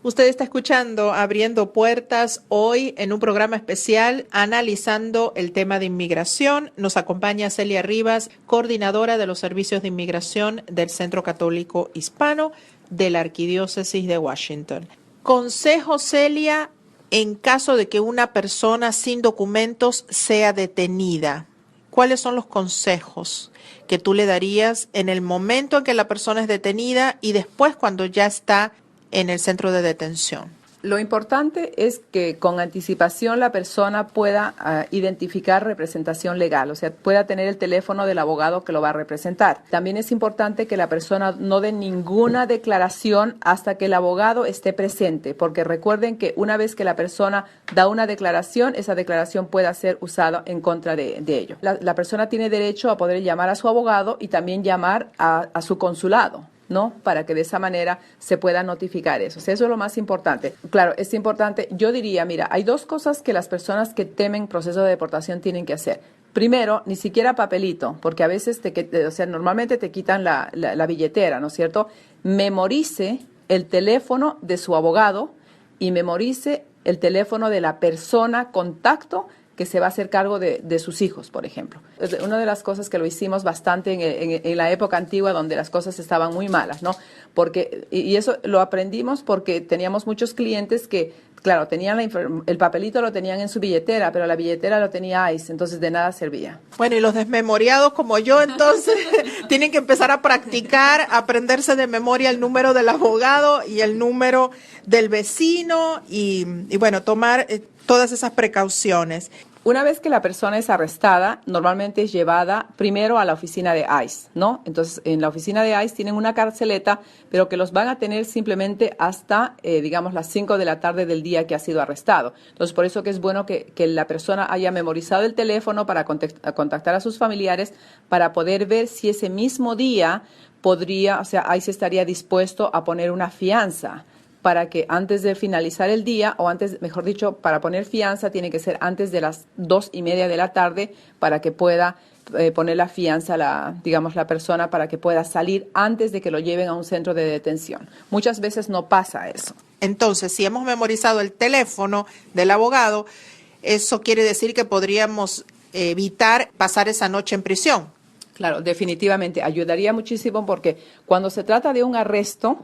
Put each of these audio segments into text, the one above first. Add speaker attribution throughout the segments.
Speaker 1: Usted está escuchando Abriendo Puertas hoy en un programa especial analizando el tema de inmigración. Nos acompaña Celia Rivas, coordinadora de los servicios de inmigración del Centro Católico Hispano de la Arquidiócesis de Washington. Consejo, Celia, en caso de que una persona sin documentos sea detenida. ¿Cuáles son los consejos que tú le darías en el momento en que la persona es detenida y después cuando ya está en el centro de detención?
Speaker 2: Lo importante es que con anticipación la persona pueda identificar representación legal, o sea, pueda tener el teléfono del abogado que lo va a representar. También es importante que la persona no dé ninguna declaración hasta que el abogado esté presente, porque recuerden que una vez que la persona da una declaración, esa declaración pueda ser usada en contra de ello. La persona tiene derecho a poder llamar a su abogado y también llamar a su consulado, ¿no? Para que de esa manera se pueda notificar eso. O sea, eso es lo más importante. Claro, es importante. Yo diría, mira, hay dos cosas que las personas que temen proceso de deportación tienen que hacer. Primero, ni siquiera papelito, porque a veces, normalmente te quitan la billetera, ¿no es cierto? Memorice el teléfono de su abogado y memorice el teléfono de la persona contacto que se va a hacer cargo de sus hijos, por ejemplo. Es una de las cosas que lo hicimos bastante en la época antigua donde las cosas estaban muy malas, ¿no? Y eso lo aprendimos porque teníamos muchos clientes que, claro, tenían el papelito lo tenían en su billetera, pero la billetera lo tenía ICE, entonces de nada servía.
Speaker 1: Bueno, y los desmemoriados como yo, entonces, tienen que empezar a practicar, aprenderse de memoria el número del abogado y el número del vecino y bueno, tomar todas esas precauciones.
Speaker 2: Una vez que la persona es arrestada, normalmente es llevada primero a la oficina de ICE, ¿no? Entonces, en la oficina de ICE tienen una carceleta, pero que los van a tener simplemente hasta, las 5 de la tarde del día que ha sido arrestado. Entonces, por eso que es bueno que la persona haya memorizado el teléfono para contactar a sus familiares, para poder ver si ese mismo día ICE estaría dispuesto a poner una fianza, para que antes de finalizar el día, o antes, mejor dicho, para poner fianza, tiene que ser antes de las 2:30 de la tarde, para que pueda poner la fianza la persona, para que pueda salir antes de que lo lleven a un centro de detención. Muchas veces no pasa eso.
Speaker 1: Entonces, si hemos memorizado el teléfono del abogado, eso quiere decir que podríamos evitar pasar esa noche en prisión.
Speaker 2: Claro, definitivamente ayudaría muchísimo porque cuando se trata de un arresto,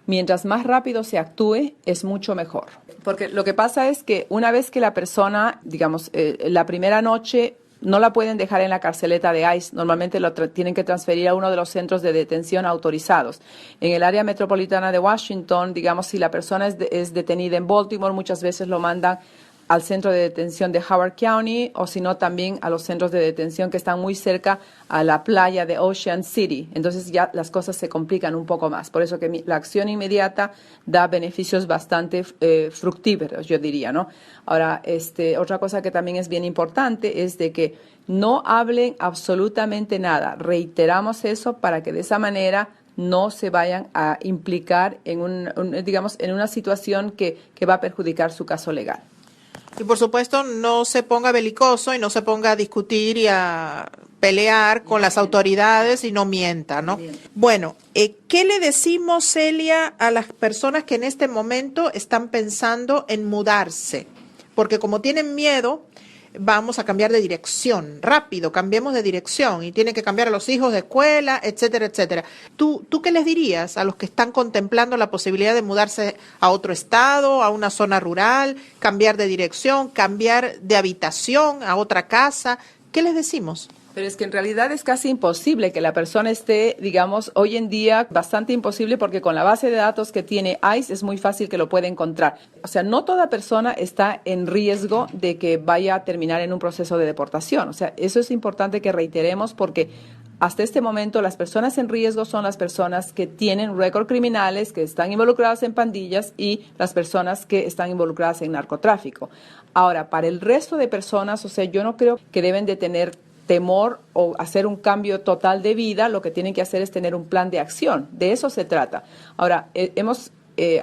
Speaker 2: mientras más rápido se actúe, es mucho mejor. Porque lo que pasa es que una vez que la persona, la primera noche no la pueden dejar en la carceleta de ICE, normalmente tienen que transferir a uno de los centros de detención autorizados. En el área metropolitana de Washington, si la persona es detenida en Baltimore, muchas veces lo mandan al centro de detención de Howard County, o si no también a los centros de detención que están muy cerca a la playa de Ocean City. Entonces ya las cosas se complican un poco más. Por eso que la acción inmediata da beneficios bastante fructíferos, yo diría, ¿no? Ahora, otra cosa que también es bien importante es de que no hablen absolutamente nada. Reiteramos eso para que de esa manera no se vayan a implicar en una situación que va a perjudicar su caso legal.
Speaker 1: Y por supuesto no se ponga belicoso y no se ponga a discutir y a pelear con las autoridades y no mienta, ¿no? Bueno, ¿qué le decimos, Celia, a las personas que en este momento están pensando en mudarse? Porque como tienen miedo, vamos a cambiar de dirección, rápido, cambiemos de dirección y tienen que cambiar a los hijos de escuela, etcétera, etcétera. ¿Tú qué les dirías a los que están contemplando la posibilidad de mudarse a otro estado, a una zona rural, cambiar de dirección, cambiar de habitación a otra casa? ¿Qué les decimos?
Speaker 2: Pero es que en realidad es casi imposible que la persona esté, hoy en día bastante imposible porque con la base de datos que tiene ICE es muy fácil que lo pueda encontrar. O sea, no toda persona está en riesgo de que vaya a terminar en un proceso de deportación. O sea, eso es importante que reiteremos porque hasta este momento las personas en riesgo son las personas que tienen récord criminales, que están involucradas en pandillas y las personas que están involucradas en narcotráfico. Ahora, para el resto de personas, o sea, yo no creo que deben de tener temor o hacer un cambio total de vida. Lo que tienen que hacer es tener un plan de acción. De eso se trata. Ahora, hemos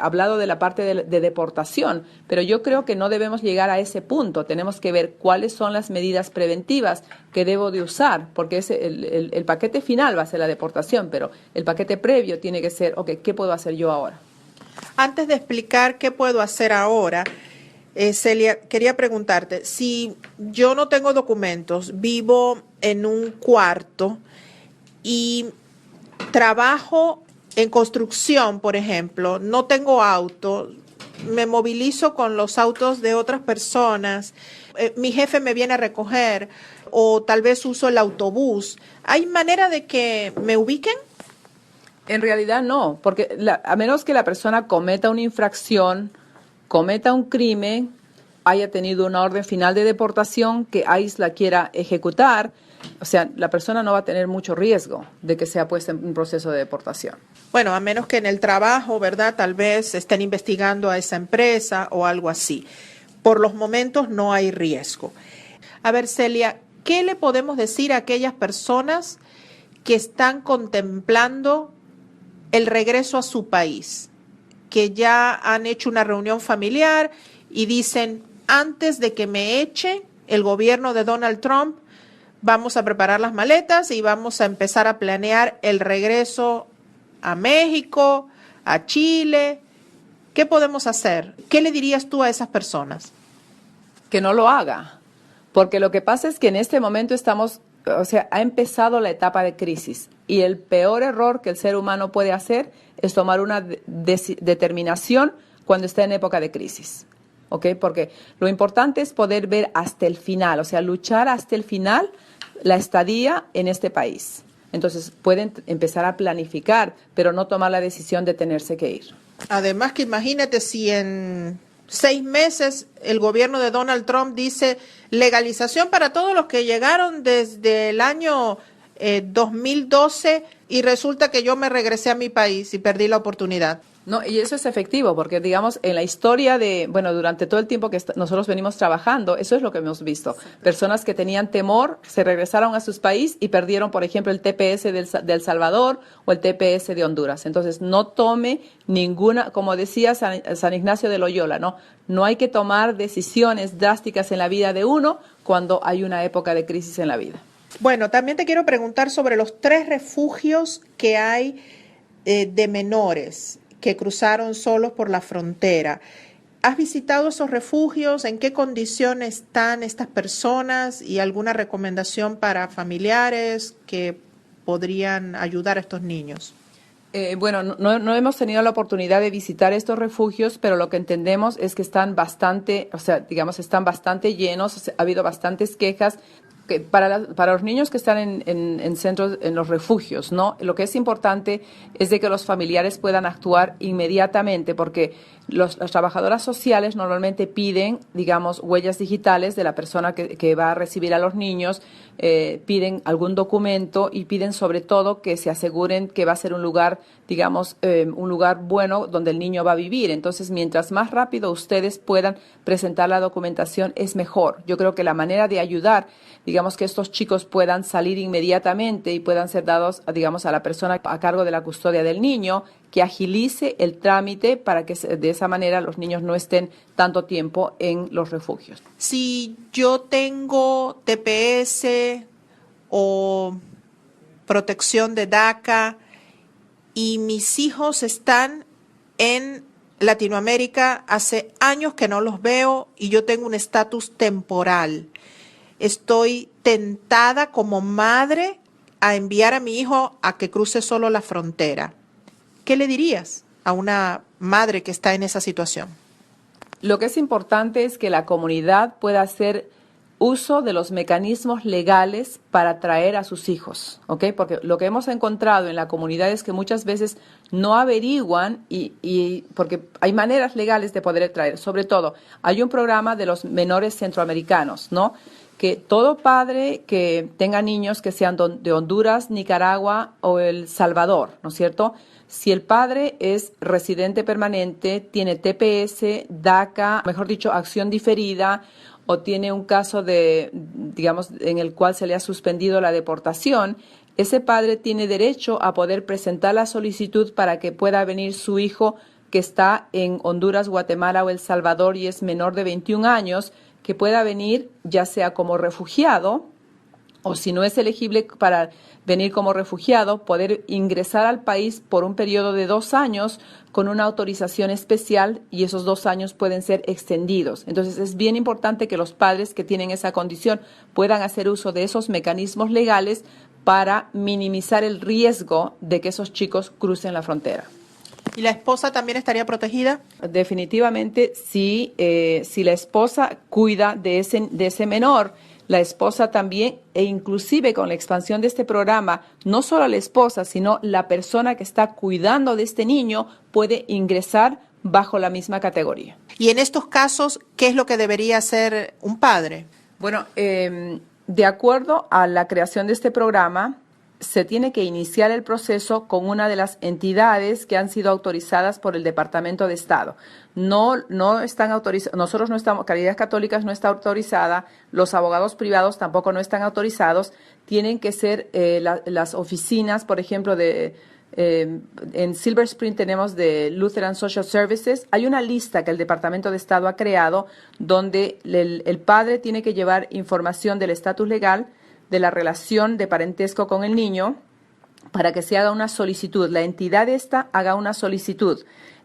Speaker 2: hablado de la parte de deportación, pero yo creo que no debemos llegar a ese punto. Tenemos que ver cuáles son las medidas preventivas que debo de usar, porque el paquete final va a ser la deportación, pero el paquete previo tiene que ser, ¿qué puedo hacer yo ahora?
Speaker 1: Antes de explicar qué puedo hacer ahora, Celia, quería preguntarte, si yo no tengo documentos, vivo en un cuarto y trabajo en construcción, por ejemplo, no tengo auto, me movilizo con los autos de otras personas, mi jefe me viene a recoger o tal vez uso el autobús, ¿hay manera de que me ubiquen?
Speaker 2: En realidad no, porque a menos que la persona cometa una infracción, cometa un crimen, haya tenido una orden final de deportación que ICE la quiera ejecutar, o sea, la persona no va a tener mucho riesgo de que sea puesta en un proceso de deportación.
Speaker 1: Bueno, a menos que en el trabajo, ¿verdad? Tal vez estén investigando a esa empresa o algo así. Por los momentos no hay riesgo. A ver, Celia, ¿qué le podemos decir a aquellas personas que están contemplando el regreso a su país, que ya han hecho una reunión familiar y dicen, antes de que me eche el gobierno de Donald Trump, vamos a preparar las maletas y vamos a empezar a planear el regreso a México, a Chile? ¿Qué podemos hacer? ¿Qué le dirías tú a esas personas?
Speaker 2: Que no lo haga, porque lo que pasa es que en este momento ha empezado la etapa de crisis y el peor error que el ser humano puede hacer es tomar una determinación cuando está en época de crisis, ¿ok? Porque lo importante es poder ver hasta el final, o sea, luchar hasta el final la estadía en este país. Entonces pueden empezar a planificar, pero no tomar la decisión de tenerse que ir.
Speaker 1: Además que imagínate si en 6 meses el gobierno de Donald Trump dice legalización para todos los que llegaron desde el año 2012 y resulta que yo me regresé a mi país y perdí la oportunidad.
Speaker 2: No, y eso es efectivo, porque digamos, en la historia durante todo el tiempo que nosotros venimos trabajando, eso es lo que hemos visto. Personas que tenían temor, se regresaron a sus países y perdieron, por ejemplo, el TPS de El Salvador o el TPS de Honduras. Entonces, no tome ninguna, como decía San Ignacio de Loyola, no hay que tomar decisiones drásticas en la vida de uno cuando hay una época de crisis en la vida.
Speaker 1: Bueno, también te quiero preguntar sobre los 3 refugios que hay de menores que cruzaron solos por la frontera. ¿Has visitado esos refugios? ¿En qué condiciones están estas personas? ¿Y alguna recomendación para familiares que podrían ayudar a estos niños?
Speaker 2: No hemos tenido la oportunidad de visitar estos refugios, pero lo que entendemos es que están bastante llenos, ha habido bastantes quejas que para los niños que están en centros, en los refugios, ¿no? Lo que es importante es de que los familiares puedan actuar inmediatamente, porque las trabajadoras sociales normalmente piden, digamos, huellas digitales de la persona que va a recibir a los niños, piden algún documento y piden sobre todo que se aseguren que va a ser un lugar, digamos, un lugar bueno donde el niño va a vivir. Entonces, mientras más rápido ustedes puedan presentar la documentación, es mejor. Yo creo que la manera de ayudar, digamos, que estos chicos puedan salir inmediatamente y puedan ser dados, digamos, a la persona a cargo de la custodia del niño, que agilice el trámite para que de esa manera los niños no estén tanto tiempo en los refugios.
Speaker 1: Si yo tengo TPS o protección de DACA y mis hijos están en Latinoamérica, hace años que no los veo y yo tengo un estatus temporal, estoy tentada como madre a enviar a mi hijo a que cruce solo la frontera. ¿Qué le dirías a una madre que está en esa situación?
Speaker 2: Lo que es importante es que la comunidad pueda hacer uso de los mecanismos legales para traer a sus hijos, ¿ok? Porque lo que hemos encontrado en la comunidad es que muchas veces no averiguan y porque hay maneras legales de poder traer. Sobre todo, hay un programa de los menores centroamericanos, ¿no? Que todo padre que tenga niños que sean de Honduras, Nicaragua o El Salvador, ¿no es cierto?, si el padre es residente permanente, tiene TPS, DACA, mejor dicho, acción diferida, o tiene un caso digamos, en el cual se le ha suspendido la deportación, ese padre tiene derecho a poder presentar la solicitud para que pueda venir su hijo que está en Honduras, Guatemala o El Salvador y es menor de 21 años, que pueda venir ya sea como refugiado o si no es elegible para venir como refugiado, poder ingresar al país por un periodo de 2 años con una autorización especial, y esos 2 años pueden ser extendidos. Entonces es bien importante que los padres que tienen esa condición puedan hacer uso de esos mecanismos legales para minimizar el riesgo de que esos chicos crucen la frontera.
Speaker 1: ¿Y la esposa también estaría protegida?
Speaker 2: Definitivamente, si la esposa cuida de ese menor, la esposa también, e inclusive con la expansión de este programa, no solo la esposa, sino la persona que está cuidando de este niño puede ingresar bajo la misma categoría.
Speaker 1: Y en estos casos, ¿qué es lo que debería hacer un padre?
Speaker 2: Bueno, de acuerdo a la creación de este programa, se tiene que iniciar el proceso con una de las entidades que han sido autorizadas por el Departamento de Estado. No están autorizados, nosotros no estamos, Caridad Católicas no está autorizada, los abogados privados tampoco no están autorizados, tienen que ser las oficinas, por ejemplo, en Silver Spring tenemos de Lutheran Social Services. Hay una lista que el Departamento de Estado ha creado donde el padre tiene que llevar información del estatus legal, de la relación de parentesco con el niño, para que se haga una solicitud. La entidad esta haga una solicitud.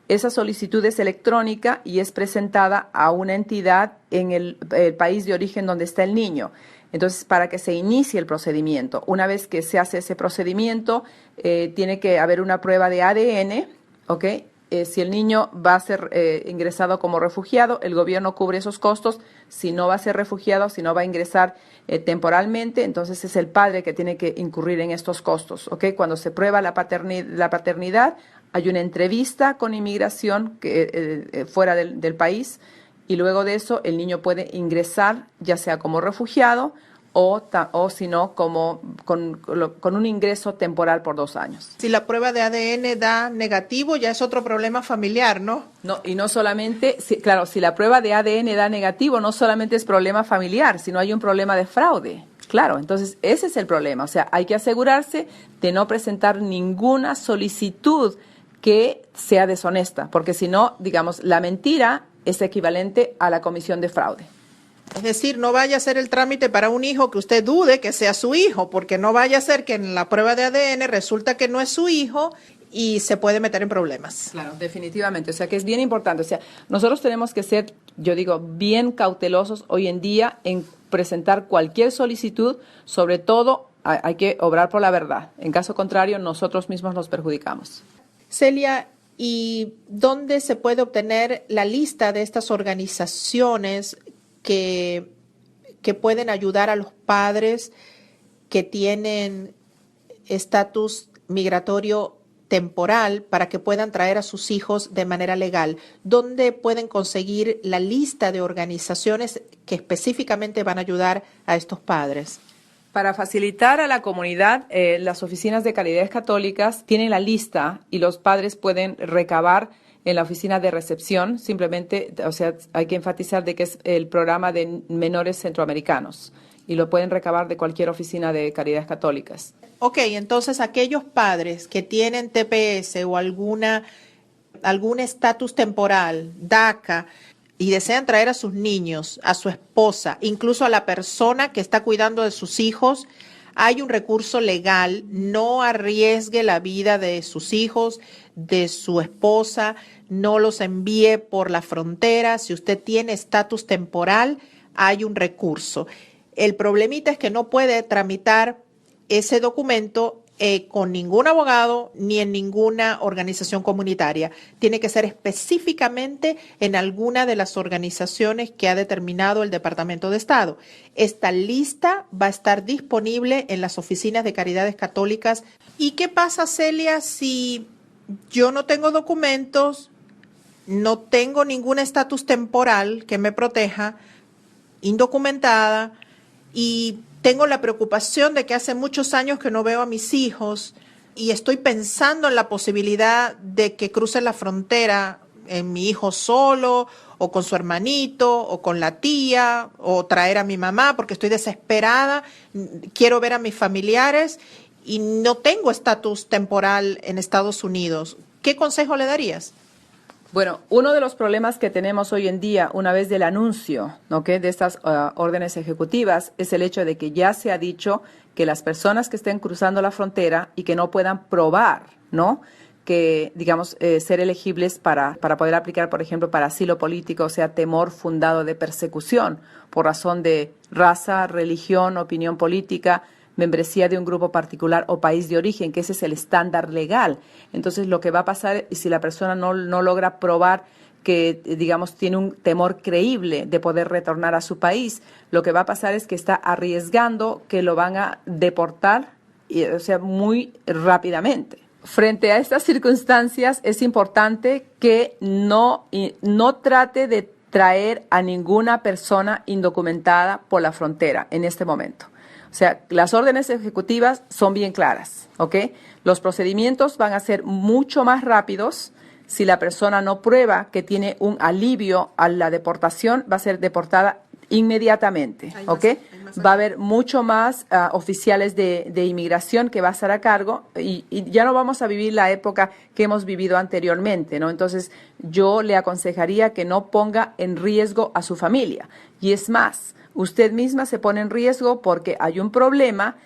Speaker 2: Esa solicitud es electrónica y es presentada a una entidad en el país de origen donde está el niño. Entonces, para que se inicie el procedimiento. Una vez que se hace ese procedimiento, tiene que haber una prueba de ADN, ¿ok? Si el niño va a ser ingresado como refugiado, el gobierno cubre esos costos. Si no va a ser refugiado, si no va a ingresar temporalmente, entonces es el padre que tiene que incurrir en estos costos, ¿ok? Cuando se prueba la paternidad, hay una entrevista con inmigración fuera del país, y luego de eso el niño puede ingresar ya sea como refugiado o si no, con un ingreso temporal por 2 años.
Speaker 1: Si la prueba de ADN da negativo, ya es otro problema familiar, ¿no?
Speaker 2: No, y no solamente, claro, si la prueba de ADN da negativo, no solamente es problema familiar, sino hay un problema de fraude. Claro, entonces ese es el problema. O sea, hay que asegurarse de no presentar ninguna solicitud que sea deshonesta, porque si no, digamos, la mentira es equivalente a la comisión de fraude.
Speaker 1: Es decir, no vaya a hacer el trámite para un hijo que usted dude que sea su hijo, porque no vaya a ser que en la prueba de ADN resulta que no es su hijo y se puede meter en problemas.
Speaker 2: Claro, definitivamente. O sea, que es bien importante. O sea, nosotros tenemos que ser, yo digo, bien cautelosos hoy en día en presentar cualquier solicitud. Sobre todo, hay que obrar por la verdad. En caso contrario, nosotros mismos nos perjudicamos.
Speaker 1: Celia, ¿y dónde se puede obtener la lista de estas organizaciones que pueden ayudar a los padres que tienen estatus migratorio temporal para que puedan traer a sus hijos de manera legal? ¿Dónde pueden conseguir la lista de organizaciones que específicamente van a ayudar a estos padres?
Speaker 2: Para facilitar a la comunidad, las oficinas de Caridades Católicas tienen la lista y los padres pueden recabar en la oficina de recepción. Simplemente, o sea, hay que enfatizar de que es el programa de menores centroamericanos y lo pueden recabar de cualquier oficina de Caridades Católicas.
Speaker 1: Ok, entonces aquellos padres que tienen TPS o algún estatus temporal, DACA, y desean traer a sus niños, a su esposa, incluso a la persona que está cuidando de sus hijos, hay un recurso legal. No arriesgue la vida de sus hijos, de su esposa, no los envíe por la frontera. Si usted tiene estatus temporal, hay un recurso. El problemita es que no puede tramitar ese documento con ningún abogado ni en ninguna organización comunitaria. Tiene que ser específicamente en alguna de las organizaciones que ha determinado el Departamento de Estado. Esta lista va a estar disponible en las oficinas de Caridades Católicas. ¿Y qué pasa, Celia, si yo no tengo documentos, no tengo ningún estatus temporal que me proteja, indocumentada, y tengo la preocupación de que hace muchos años que no veo a mis hijos y estoy pensando en la posibilidad de que cruce la frontera mi hijo solo o con su hermanito o con la tía o traer a mi mamá porque estoy desesperada, quiero ver a mis familiares y no tengo estatus temporal en Estados Unidos? ¿Qué consejo le darías?
Speaker 2: Bueno, uno de los problemas que tenemos hoy en día, una vez del anuncio, ¿no?, de estas órdenes ejecutivas, es el hecho de que ya se ha dicho que las personas que estén cruzando la frontera y que no puedan probar, ¿no?, que, digamos, ser elegibles para poder aplicar, por ejemplo, para asilo político, o sea, temor fundado de persecución por razón de raza, religión, opinión política, membresía de un grupo particular o país de origen, que ese es el estándar legal. Entonces, lo que va a pasar, si la persona no logra probar que, digamos, tiene un temor creíble de poder retornar a su país, lo que va a pasar es que está arriesgando que lo van a deportar, o sea, muy rápidamente. Frente a estas circunstancias, es importante que no trate de traer a ninguna persona indocumentada por la frontera en este momento. O sea, las órdenes ejecutivas son bien claras, ¿ok? Los procedimientos van a ser mucho más rápidos. Si la persona no prueba que tiene un alivio a la deportación, va a ser deportada inmediatamente, ¿ok? Va a haber mucho más oficiales de inmigración que va a estar a cargo y ya no vamos a vivir la época que hemos vivido anteriormente, ¿no? Entonces, yo le aconsejaría que no ponga en riesgo a su familia. Y es más, usted misma se pone en riesgo porque hay un problema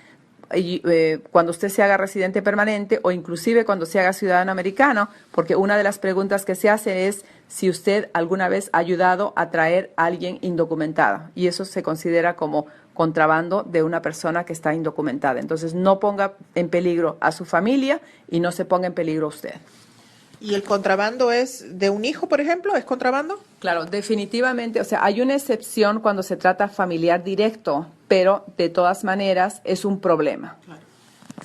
Speaker 2: cuando usted se haga residente permanente o inclusive cuando se haga ciudadano americano, porque una de las preguntas que se hace es si usted alguna vez ha ayudado a traer a alguien indocumentado, y eso se considera como contrabando de una persona que está indocumentada. Entonces, no ponga en peligro a su familia y no se ponga en peligro usted.
Speaker 1: ¿Y el contrabando es de un hijo, por ejemplo? ¿Es contrabando?
Speaker 2: Claro, definitivamente. O sea, hay una excepción cuando se trata familiar directo, pero de todas maneras es un problema.
Speaker 1: Claro.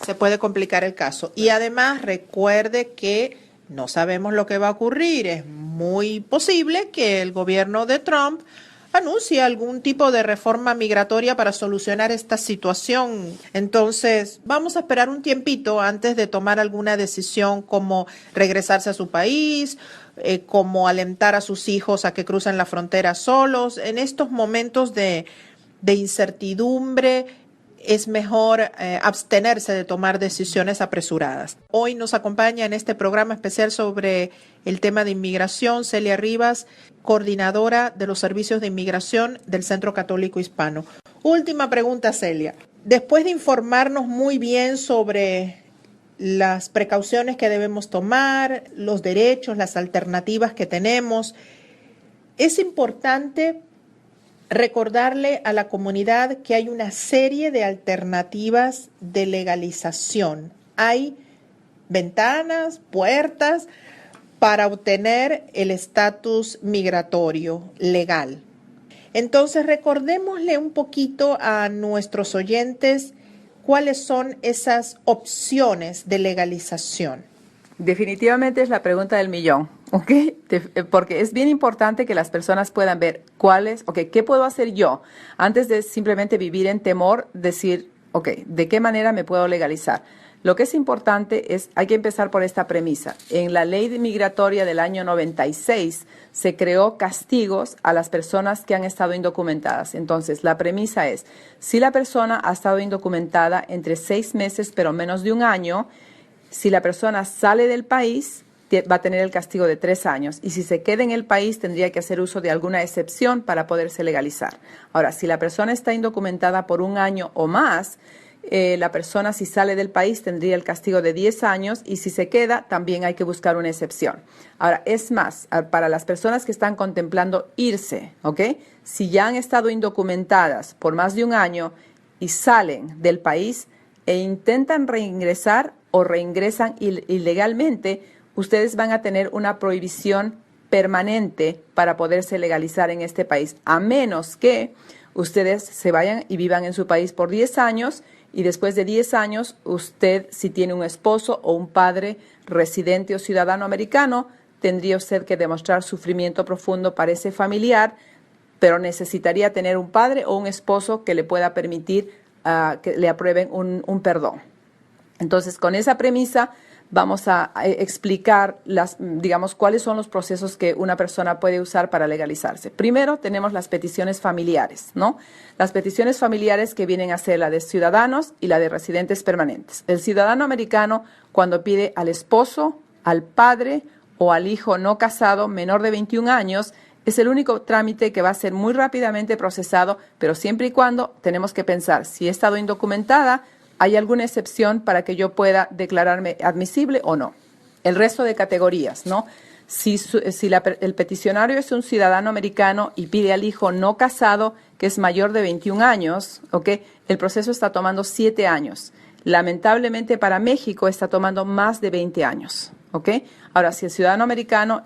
Speaker 1: Se puede complicar el caso. Y además, recuerde que no sabemos lo que va a ocurrir. Es muy posible que el gobierno de Trump anuncie algún tipo de reforma migratoria para solucionar esta situación. Entonces, vamos a esperar un tiempito antes de tomar alguna decisión como regresarse a su país, como alentar a sus hijos a que crucen la frontera solos. En estos momentos de incertidumbre, es mejor abstenerse de tomar decisiones apresuradas. Hoy nos acompaña en este programa especial sobre el tema de inmigración Celia Rivas, coordinadora de los servicios de inmigración del Centro Católico Hispano. Última pregunta, Celia. Después de informarnos muy bien sobre las precauciones que debemos tomar, los derechos, las alternativas que tenemos, es importante recordarle a la comunidad que hay una serie de alternativas de legalización. Hay ventanas, puertas para obtener el estatus migratorio legal. Entonces, recordémosle un poquito a nuestros oyentes cuáles son esas opciones de legalización.
Speaker 2: Definitivamente es la pregunta del millón, ¿ok? Porque es bien importante que las personas puedan ver ¿qué puedo hacer yo? Antes de simplemente vivir en temor, decir, ¿de qué manera me puedo legalizar? Lo que es importante hay que empezar por esta premisa. En la ley migratoria del año 96 se creó castigos a las personas que han estado indocumentadas. Entonces, la premisa es, si la persona ha estado indocumentada entre 6 meses, pero menos de un año, si la persona sale del país, va a tener el castigo de 3 años. Y si se queda en el país, tendría que hacer uso de alguna excepción para poderse legalizar. Ahora, si la persona está indocumentada por 1 año o más, la persona, si sale del país, tendría el castigo de 10 años. Y si se queda, también hay que buscar una excepción. Ahora, es más, para las personas que están contemplando irse, ¿ok? Si ya han estado indocumentadas por más de 1 año y salen del país e intentan reingresar o reingresan ilegalmente, ustedes van a tener una prohibición permanente para poderse legalizar en este país, a menos que ustedes se vayan y vivan en su país por 10 años y después de 10 años, usted, si tiene un esposo o un padre residente o ciudadano americano, tendría usted que demostrar sufrimiento profundo para ese familiar, pero necesitaría tener un padre o un esposo que le pueda permitir que le aprueben un perdón. Entonces, con esa premisa vamos a explicar cuáles son los procesos que una persona puede usar para legalizarse. Primero, tenemos las peticiones familiares, ¿no? Las peticiones familiares que vienen a ser la de ciudadanos y la de residentes permanentes. El ciudadano americano, cuando pide al esposo, al padre o al hijo no casado menor de 21 años, es el único trámite que va a ser muy rápidamente procesado, pero siempre y cuando tenemos que pensar, si he estado indocumentada, ¿hay alguna excepción para que yo pueda declararme admisible o no? El resto de categorías, ¿no? Si el peticionario es un ciudadano americano y pide al hijo no casado, que es mayor de 21 años, ¿ok? El proceso está tomando 7 años. Lamentablemente para México está tomando más de 20 años, ¿ok? Ahora, si el ciudadano americano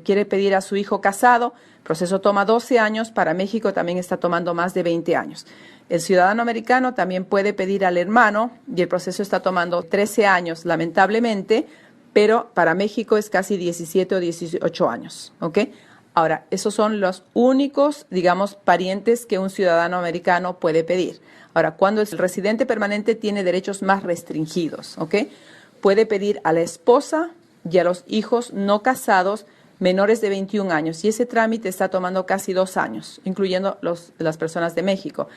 Speaker 2: quiere pedir a su hijo casado, el proceso toma 12 años, para México también está tomando más de 20 años. El ciudadano americano también puede pedir al hermano y el proceso está tomando 13 años, lamentablemente, pero para México es casi 17 o 18 años, ¿ok? Ahora, esos son los únicos, digamos, parientes que un ciudadano americano puede pedir. Ahora, cuando el residente permanente tiene derechos más restringidos, ¿ok? Puede pedir a la esposa y a los hijos no casados menores de 21 años, y ese trámite está tomando casi 2 años, incluyendo las personas de México.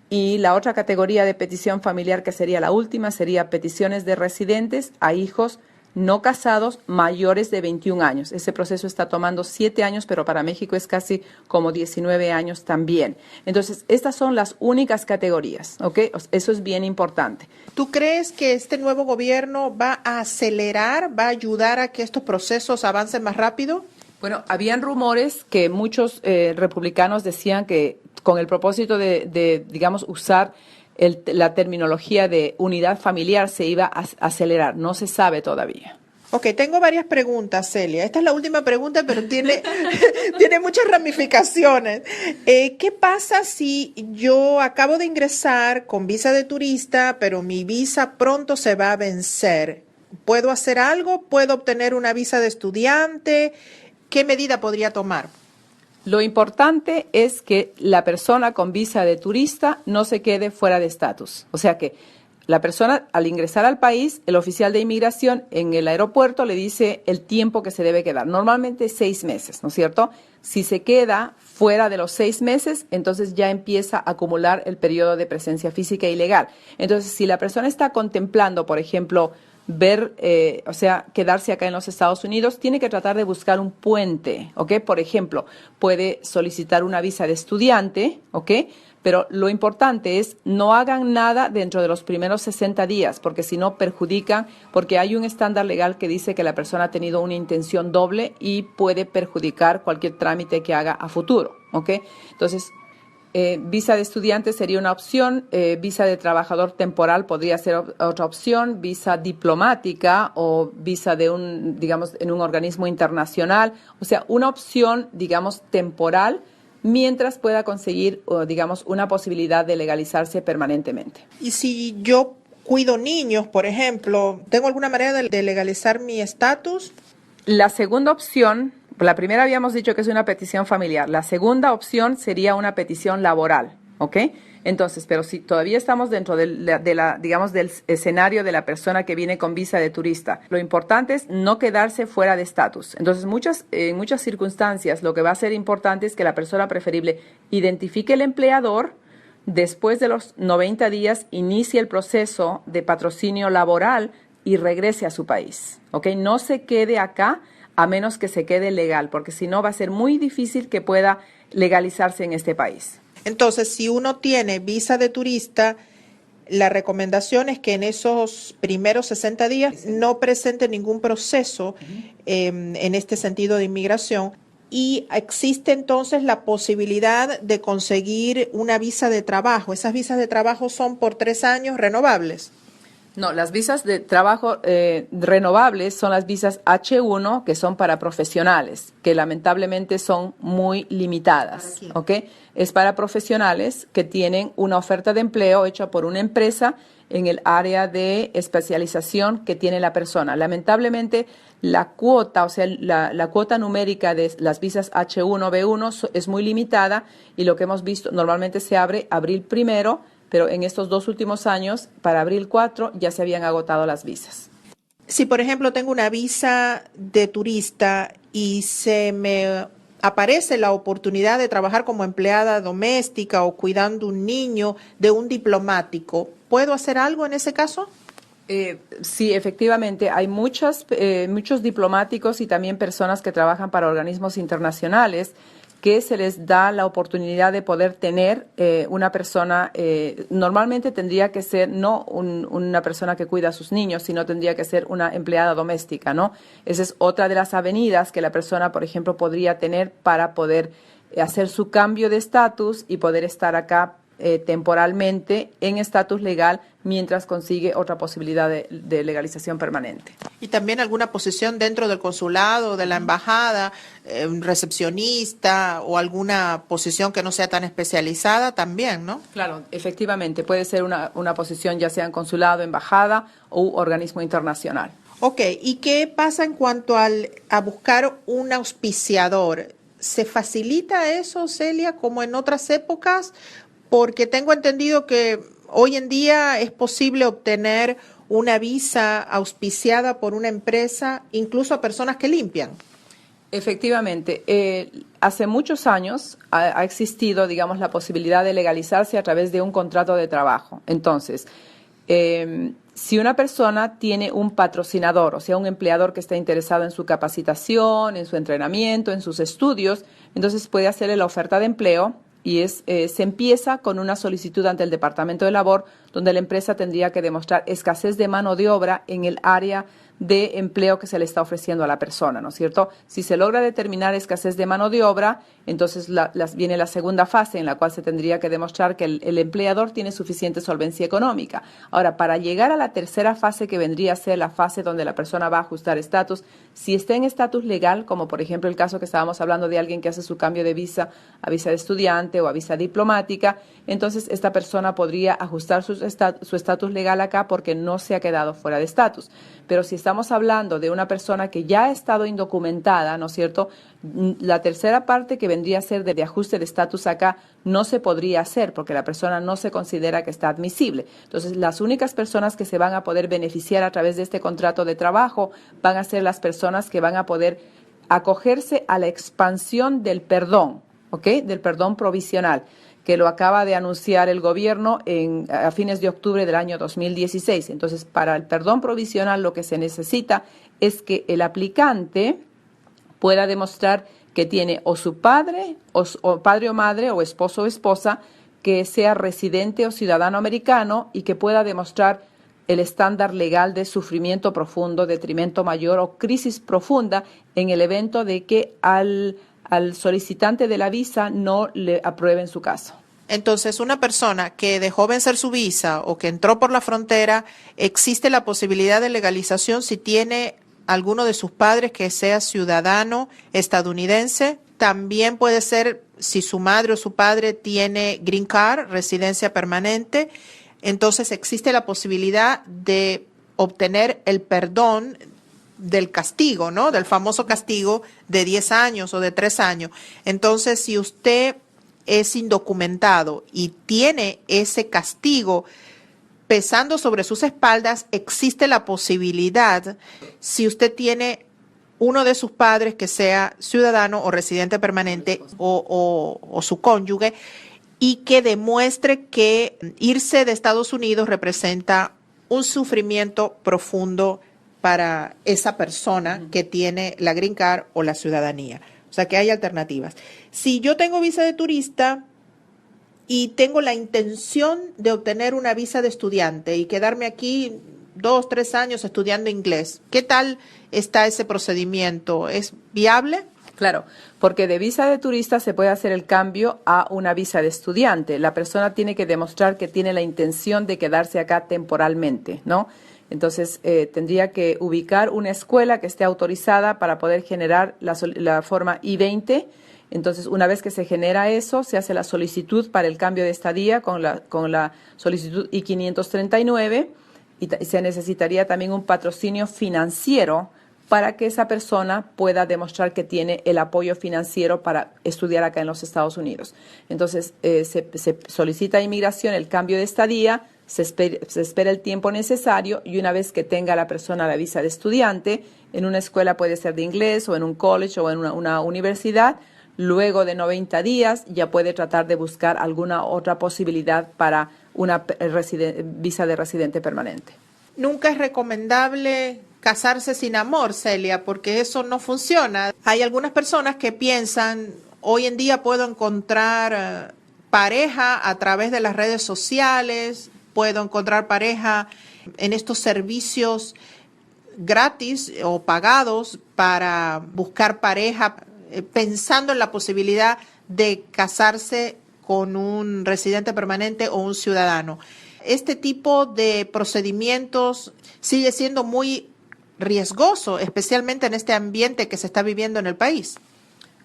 Speaker 2: Y la otra categoría de petición familiar, que sería la última, sería peticiones de residentes a hijos no casados mayores de 21 años. Ese proceso está tomando 7 años, pero para México es casi como 19 años también. Entonces, estas son las únicas categorías, ¿ok? Eso es bien importante.
Speaker 1: ¿Tú crees que este nuevo gobierno va a acelerar, va a ayudar a que estos procesos avancen más rápido?
Speaker 2: Bueno, habían rumores que muchos republicanos decían que con el propósito de digamos, usar la terminología de unidad familiar se iba a acelerar. No se sabe todavía.
Speaker 1: Ok, tengo varias preguntas, Celia. Esta es la última pregunta, pero tiene muchas ramificaciones. ¿Qué pasa si yo acabo de ingresar con visa de turista, pero mi visa pronto se va a vencer? ¿Puedo hacer algo? ¿Puedo obtener una visa de estudiante? ¿Qué medida podría tomar?
Speaker 2: Lo importante es que la persona con visa de turista no se quede fuera de estatus. O sea que la persona, al ingresar al país, el oficial de inmigración en el aeropuerto le dice el tiempo que se debe quedar. Normalmente 6 meses, ¿no es cierto? Si se queda fuera de los 6 meses, entonces ya empieza a acumular el periodo de presencia física ilegal. Entonces, si la persona está contemplando, por ejemplo, quedarse acá en los Estados Unidos, tiene que tratar de buscar un puente, ¿ok? Por ejemplo, puede solicitar una visa de estudiante, ¿ok? Pero lo importante es no hagan nada dentro de los primeros 60 días, porque si no perjudican, porque hay un estándar legal que dice que la persona ha tenido una intención doble y puede perjudicar cualquier trámite que haga a futuro, ¿ok? Entonces, visa de estudiante sería una opción, visa de trabajador temporal podría ser otra opción, visa diplomática o visa en un organismo internacional, o sea, una opción, digamos, temporal, mientras pueda conseguir, digamos, una posibilidad de legalizarse permanentemente.
Speaker 1: Y si yo cuido niños, por ejemplo, ¿tengo alguna manera de legalizar mi estatus?
Speaker 2: La segunda opción, la primera habíamos dicho que es una petición familiar, la segunda opción sería una petición laboral, ¿ok? Entonces, pero si todavía estamos dentro del escenario de la persona que viene con visa de turista, lo importante es no quedarse fuera de estatus. Entonces, en muchas circunstancias, lo que va a ser importante es que la persona preferible identifique el empleador, después de los 90 días inicie el proceso de patrocinio laboral y regrese a su país, ¿ok? No se quede acá a menos que se quede legal, porque si no va a ser muy difícil que pueda legalizarse en este país.
Speaker 1: Entonces, si uno tiene visa de turista, la recomendación es que en esos primeros 60 días no presente ningún proceso en este sentido de inmigración. Y existe entonces la posibilidad de conseguir una visa de trabajo. Esas visas de trabajo son por 3 años renovables.
Speaker 2: No, las visas de trabajo renovables son las visas H1, que son para profesionales, que lamentablemente son muy limitadas, ¿ok? Es para profesionales que tienen una oferta de empleo hecha por una empresa en el área de especialización que tiene la persona. Lamentablemente, la cuota, o sea, la cuota numérica de las visas H1, B1 es muy limitada y lo que hemos visto, normalmente se abre abril 1, pero en estos 2 últimos años, para abril 4, ya se habían agotado las visas.
Speaker 1: Si, por ejemplo, tengo una visa de turista y se me aparece la oportunidad de trabajar como empleada doméstica o cuidando un niño de un diplomático, ¿puedo hacer algo en ese caso?
Speaker 2: Sí, efectivamente, hay muchos diplomáticos y también personas que trabajan para organismos internacionales que se les da la oportunidad de poder tener una persona, normalmente tendría que ser no una persona que cuida a sus niños, sino tendría que ser una empleada doméstica, ¿no? Esa es otra de las avenidas que la persona, por ejemplo, podría tener para poder hacer su cambio de estatus y poder estar acá temporalmente en estatus legal mientras consigue otra posibilidad de legalización permanente.
Speaker 1: Y también alguna posición dentro del consulado, de la embajada, recepcionista o alguna posición que no sea tan especializada también, ¿no?
Speaker 2: Claro, efectivamente, puede ser una posición ya sea en consulado, embajada u organismo internacional.
Speaker 1: Ok, ¿y qué pasa en cuanto a buscar un auspiciador? ¿Se facilita eso, Celia, como en otras épocas? Porque tengo entendido que hoy en día es posible obtener una visa auspiciada por una empresa, incluso a personas que limpian.
Speaker 2: Efectivamente, hace muchos años ha existido, digamos, la posibilidad de legalizarse a través de un contrato de trabajo. Entonces, si una persona tiene un patrocinador, o sea, un empleador que está interesado en su capacitación, en su entrenamiento, en sus estudios, entonces puede hacerle la oferta de empleo y se empieza con una solicitud ante el Departamento de Labor, donde la empresa tendría que demostrar escasez de mano de obra en el área de empleo que se le está ofreciendo a la persona, ¿no es cierto? Si se logra determinar escasez de mano de obra, entonces viene la segunda fase en la cual se tendría que demostrar que el empleador tiene suficiente solvencia económica. Ahora, para llegar a la tercera fase, que vendría a ser la fase donde la persona va a ajustar estatus, si está en estatus legal, como por ejemplo el caso que estábamos hablando de alguien que hace su cambio de visa a visa de estudiante o a visa diplomática, entonces esta persona podría ajustar su estatus legal acá porque no se ha quedado fuera de estatus. Pero si estamos hablando de una persona que ya ha estado indocumentada, ¿no es cierto?, la tercera parte, que vendría a ser de ajuste de estatus acá, no se podría hacer porque la persona no se considera que está admisible. Entonces, las únicas personas que se van a poder beneficiar a través de este contrato de trabajo van a ser las personas que van a poder acogerse a la expansión del perdón, ¿ok?, del perdón provisional, que lo acaba de anunciar el gobierno a fines de octubre del año 2016. Entonces, para el perdón provisional lo que se necesita es que el aplicante pueda demostrar que tiene o su padre, o padre o madre, o esposo o esposa, que sea residente o ciudadano americano y que pueda demostrar el estándar legal de sufrimiento profundo, detrimento mayor o crisis profunda en el evento de que al solicitante de la visa no le aprueben su caso.
Speaker 1: Entonces, una persona que dejó vencer su visa o que entró por la frontera, existe la posibilidad de legalización si tiene alguno de sus padres que sea ciudadano estadounidense. También puede ser si su madre o su padre tiene green card, residencia permanente. Entonces, existe la posibilidad de obtener el perdón del castigo, ¿no? Del famoso castigo de 10 años o de 3 años. Entonces, si usted es indocumentado y tiene ese castigo pesando sobre sus espaldas, existe la posibilidad, si usted tiene uno de sus padres que sea ciudadano o residente permanente o su cónyuge, y que demuestre que irse de Estados Unidos representa un sufrimiento profundo para esa persona que tiene la green card o la ciudadanía. O sea que hay alternativas. Si yo tengo visa de turista y tengo la intención de obtener una visa de estudiante y quedarme aquí 2, 3 años estudiando inglés, ¿qué tal está ese procedimiento? ¿Es viable?
Speaker 2: Claro, porque de visa de turista se puede hacer el cambio a una visa de estudiante. La persona tiene que demostrar que tiene la intención de quedarse acá temporalmente, ¿no? Entonces, tendría que ubicar una escuela que esté autorizada para poder generar la forma I-20. Entonces, una vez que se genera eso, se hace la solicitud para el cambio de estadía con la solicitud I-539 y se necesitaría también un patrocinio financiero para que esa persona pueda demostrar que tiene el apoyo financiero para estudiar acá en los Estados Unidos. Entonces, se solicita a inmigración el cambio de estadía, se espera el tiempo necesario y una vez que tenga la persona la visa de estudiante, en una escuela puede ser de inglés o en un college o en una universidad, luego de 90 días ya puede tratar de buscar alguna otra posibilidad para una visa de residente permanente.
Speaker 1: Nunca es recomendable casarse sin amor, Celia, porque eso no funciona. Hay algunas personas que piensan, hoy en día puedo encontrar pareja a través de las redes sociales, puedo encontrar pareja en estos servicios gratis o pagados para buscar pareja, pensando en la posibilidad de casarse con un residente permanente o un ciudadano. Este tipo de procedimientos sigue siendo muy riesgoso, especialmente en este ambiente que se está viviendo en el país.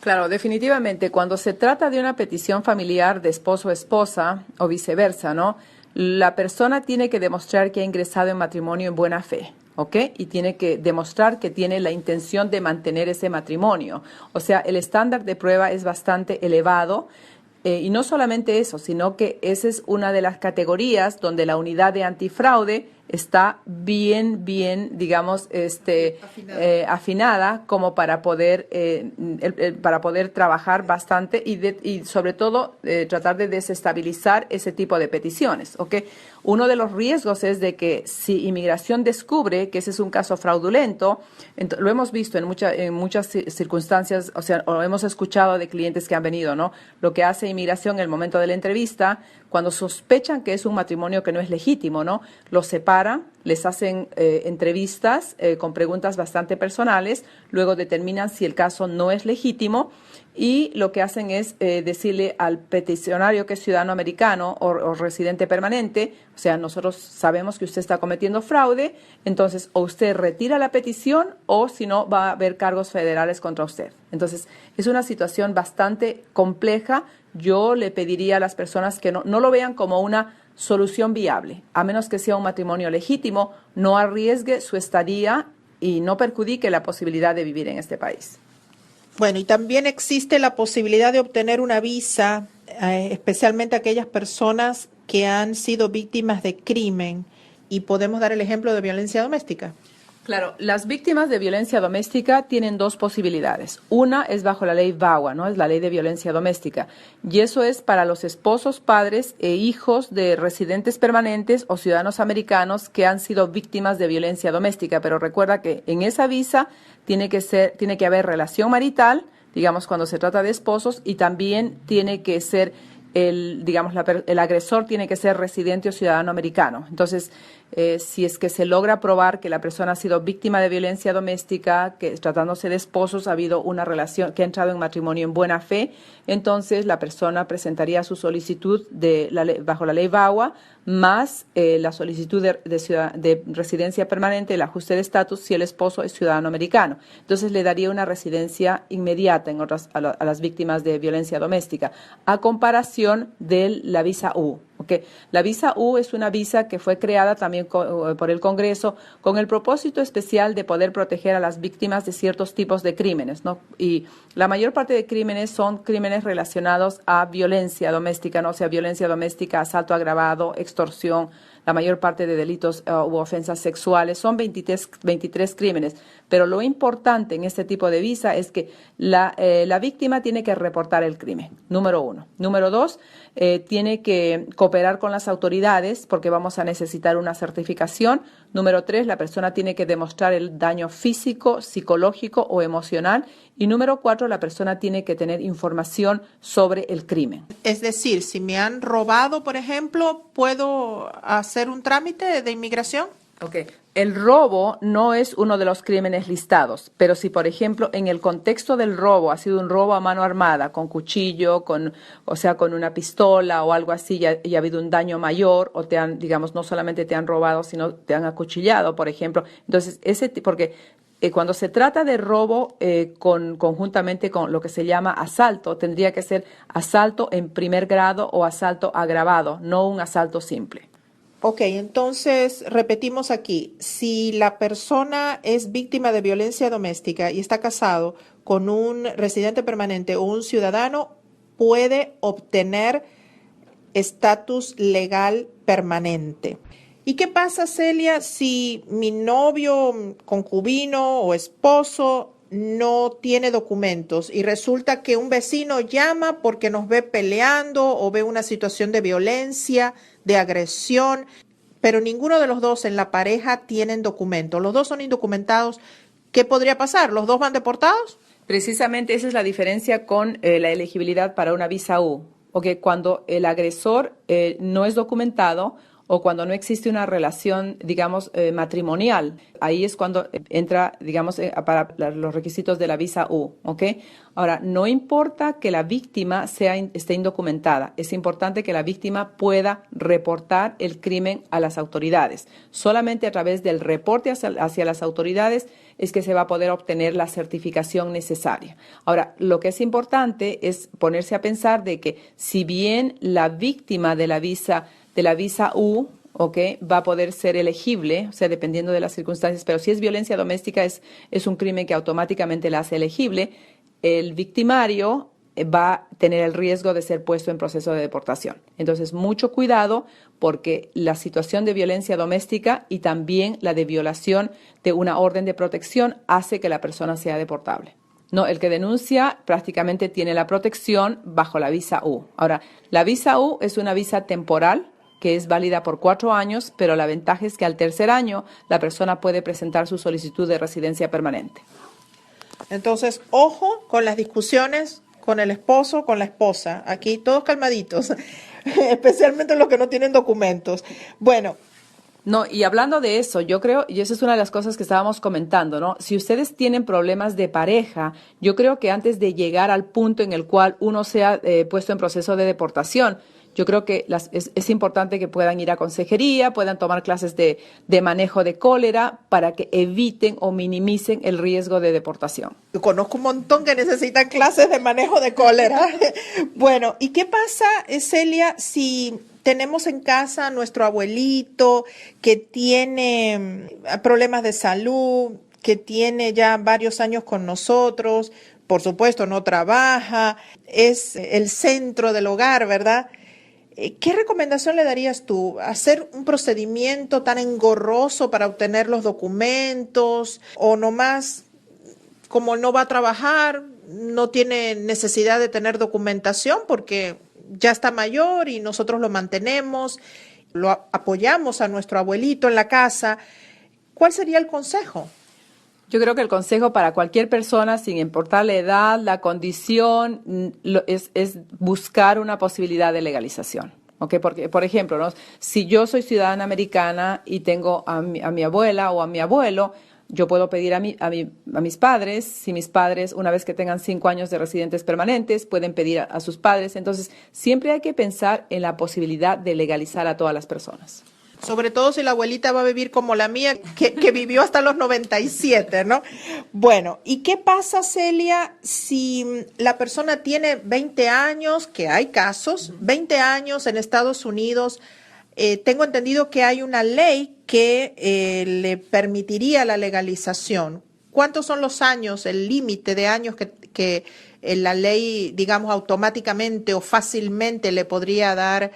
Speaker 2: Claro, definitivamente, cuando se trata de una petición familiar de esposo o esposa o viceversa, ¿no? La persona tiene que demostrar que ha ingresado en matrimonio en buena fe, ¿ok? Y tiene que demostrar que tiene la intención de mantener ese matrimonio. O sea, el estándar de prueba es bastante elevado. Y no solamente eso, sino que esa es una de las categorías donde la unidad de antifraude está bien, digamos, afinada como para poder trabajar bastante y sobre todo tratar de desestabilizar ese tipo de peticiones, ¿ok? Uno de los riesgos es de que si inmigración descubre que ese es un caso fraudulento, lo hemos visto en muchas circunstancias, o sea, o hemos escuchado de clientes que han venido, ¿no? Lo que hace inmigración en el momento de la entrevista, cuando sospechan que es un matrimonio que no es legítimo, ¿no? Los separan, les hacen entrevistas con preguntas bastante personales, luego determinan si el caso no es legítimo y lo que hacen es decirle al peticionario que es ciudadano americano o residente permanente, o sea, nosotros sabemos que usted está cometiendo fraude, entonces o usted retira la petición o si no va a haber cargos federales contra usted. Entonces, es una situación bastante compleja. Yo le pediría a las personas que no lo vean como una solución viable, a menos que sea un matrimonio legítimo, no arriesgue su estadía y no perjudique la posibilidad de vivir en este país.
Speaker 1: Bueno, y también existe la posibilidad de obtener una visa, especialmente aquellas personas que han sido víctimas de crimen, y podemos dar el ejemplo de violencia doméstica.
Speaker 2: Claro, las víctimas de violencia doméstica tienen dos posibilidades. Una es bajo la ley VAWA, ¿no? Es la ley de violencia doméstica. Y eso es para los esposos, padres e hijos de residentes permanentes o ciudadanos americanos que han sido víctimas de violencia doméstica. Pero recuerda que en esa visa tiene que haber relación marital, digamos, cuando se trata de esposos, y también tiene que ser el agresor tiene que ser residente o ciudadano americano. Entonces, si es que se logra probar que la persona ha sido víctima de violencia doméstica, que tratándose de esposos ha habido una relación, que ha entrado en matrimonio en buena fe, entonces la persona presentaría su solicitud bajo la ley VAWA, más la solicitud de residencia permanente, el ajuste de estatus si el esposo es ciudadano americano. Entonces le daría una residencia inmediata a las víctimas de violencia doméstica, a comparación de la visa U. Okay. La visa U es una visa que fue creada también por el Congreso con el propósito especial de poder proteger a las víctimas de ciertos tipos de crímenes, ¿no? Y la mayor parte de crímenes son crímenes relacionados a violencia doméstica, ¿no? O sea, violencia doméstica, asalto agravado, extorsión, la mayor parte de delitos u ofensas sexuales, son 23 crímenes. Pero lo importante en este tipo de visa es que la víctima tiene que reportar el crimen, número uno. Número dos, tiene que cooperar con las autoridades porque vamos a necesitar una certificación. Número tres, la persona tiene que demostrar el daño físico, psicológico o emocional. Y número cuatro, la persona tiene que tener información sobre el crimen.
Speaker 1: Es decir, si me han robado, por ejemplo, ¿puedo hacer un trámite de inmigración?
Speaker 2: Okay. El robo no es uno de los crímenes listados, pero si, por ejemplo, en el contexto del robo ha sido un robo a mano armada, con cuchillo, con una pistola o algo así, y ha habido un daño mayor, o no solamente te han robado, sino te han acuchillado, por ejemplo. Entonces, porque cuando se trata de robo conjuntamente con lo que se llama asalto, tendría que ser asalto en primer grado o asalto agravado, no un asalto simple.
Speaker 1: Ok, entonces repetimos aquí, si la persona es víctima de violencia doméstica y está casado con un residente permanente o un ciudadano, puede obtener estatus legal permanente. ¿Y qué pasa, Celia, si mi novio, concubino o esposo no tiene documentos y resulta que un vecino llama porque nos ve peleando o ve una situación de violencia, de agresión? pero ninguno de los dos en la pareja tienen documento, los dos son indocumentados, ¿qué podría pasar? ¿Los dos van deportados?
Speaker 2: Precisamente esa es la diferencia con la elegibilidad para una visa U, cuando el agresor no es documentado o cuando no existe una relación, digamos, matrimonial. Ahí es cuando entra, digamos, para los requisitos de la visa U, ¿ok? Ahora, no importa que la víctima esté indocumentada, es importante que la víctima pueda reportar el crimen a las autoridades. Solamente a través del reporte hacia las autoridades es que se va a poder obtener la certificación necesaria. Ahora, lo que es importante es ponerse a pensar de que si bien la víctima de la visa U, va a poder ser elegible, o sea, dependiendo de las circunstancias, pero si es violencia doméstica es un crimen que automáticamente la hace elegible, el victimario va a tener el riesgo de ser puesto en proceso de deportación. Entonces, mucho cuidado porque la situación de violencia doméstica y también la de violación de una orden de protección hace que la persona sea deportable. No, el que denuncia prácticamente tiene la protección bajo la visa U. Ahora, la visa U es una visa temporal que es válida por 4 años, pero la ventaja es que al tercer año la persona puede presentar su solicitud de residencia permanente.
Speaker 1: Entonces, ojo con las discusiones con el esposo, con la esposa. Aquí todos calmaditos, especialmente los que no tienen documentos. Bueno.
Speaker 2: No, y hablando de eso, yo creo, y esa es una de las cosas que estábamos comentando, ¿no? Si ustedes tienen problemas de pareja, yo creo que antes de llegar al punto en el cual uno sea puesto en proceso de deportación, yo creo que es importante que puedan ir a consejería, puedan tomar clases de manejo de cólera para que eviten o minimicen el riesgo de deportación.
Speaker 1: Yo conozco un montón que necesitan clases de manejo de cólera. Bueno, ¿y qué pasa, Celia, si tenemos en casa a nuestro abuelito que tiene problemas de salud, que tiene ya varios años con nosotros, por supuesto no trabaja, es el centro del hogar, ¿verdad? ¿Qué recomendación le darías tú? ¿Hacer un procedimiento tan engorroso para obtener los documentos? ¿O nomás, como no va a trabajar, no tiene necesidad de tener documentación porque ya está mayor y nosotros lo mantenemos, lo apoyamos a nuestro abuelito en la casa? ¿Cuál sería el consejo?
Speaker 2: Yo creo que el consejo para cualquier persona, sin importar la edad, la condición, es buscar una posibilidad de legalización. Porque, por ejemplo, ¿no? Si yo soy ciudadana americana y tengo a mi abuela o a mi abuelo, yo puedo pedir a mis padres, si mis padres, una vez que tengan 5 años de residentes permanentes, pueden pedir a sus padres. Entonces, siempre hay que pensar en la posibilidad de legalizar a todas las personas.
Speaker 1: Sobre todo si la abuelita va a vivir como la mía, que vivió hasta los 97, ¿no? Bueno, ¿y qué pasa, Celia, si la persona tiene 20 años, que hay casos, 20 años en Estados Unidos? Tengo entendido que hay una ley que le permitiría la legalización. ¿Cuántos son los años, el límite de años que la ley, digamos, automáticamente o fácilmente le podría dar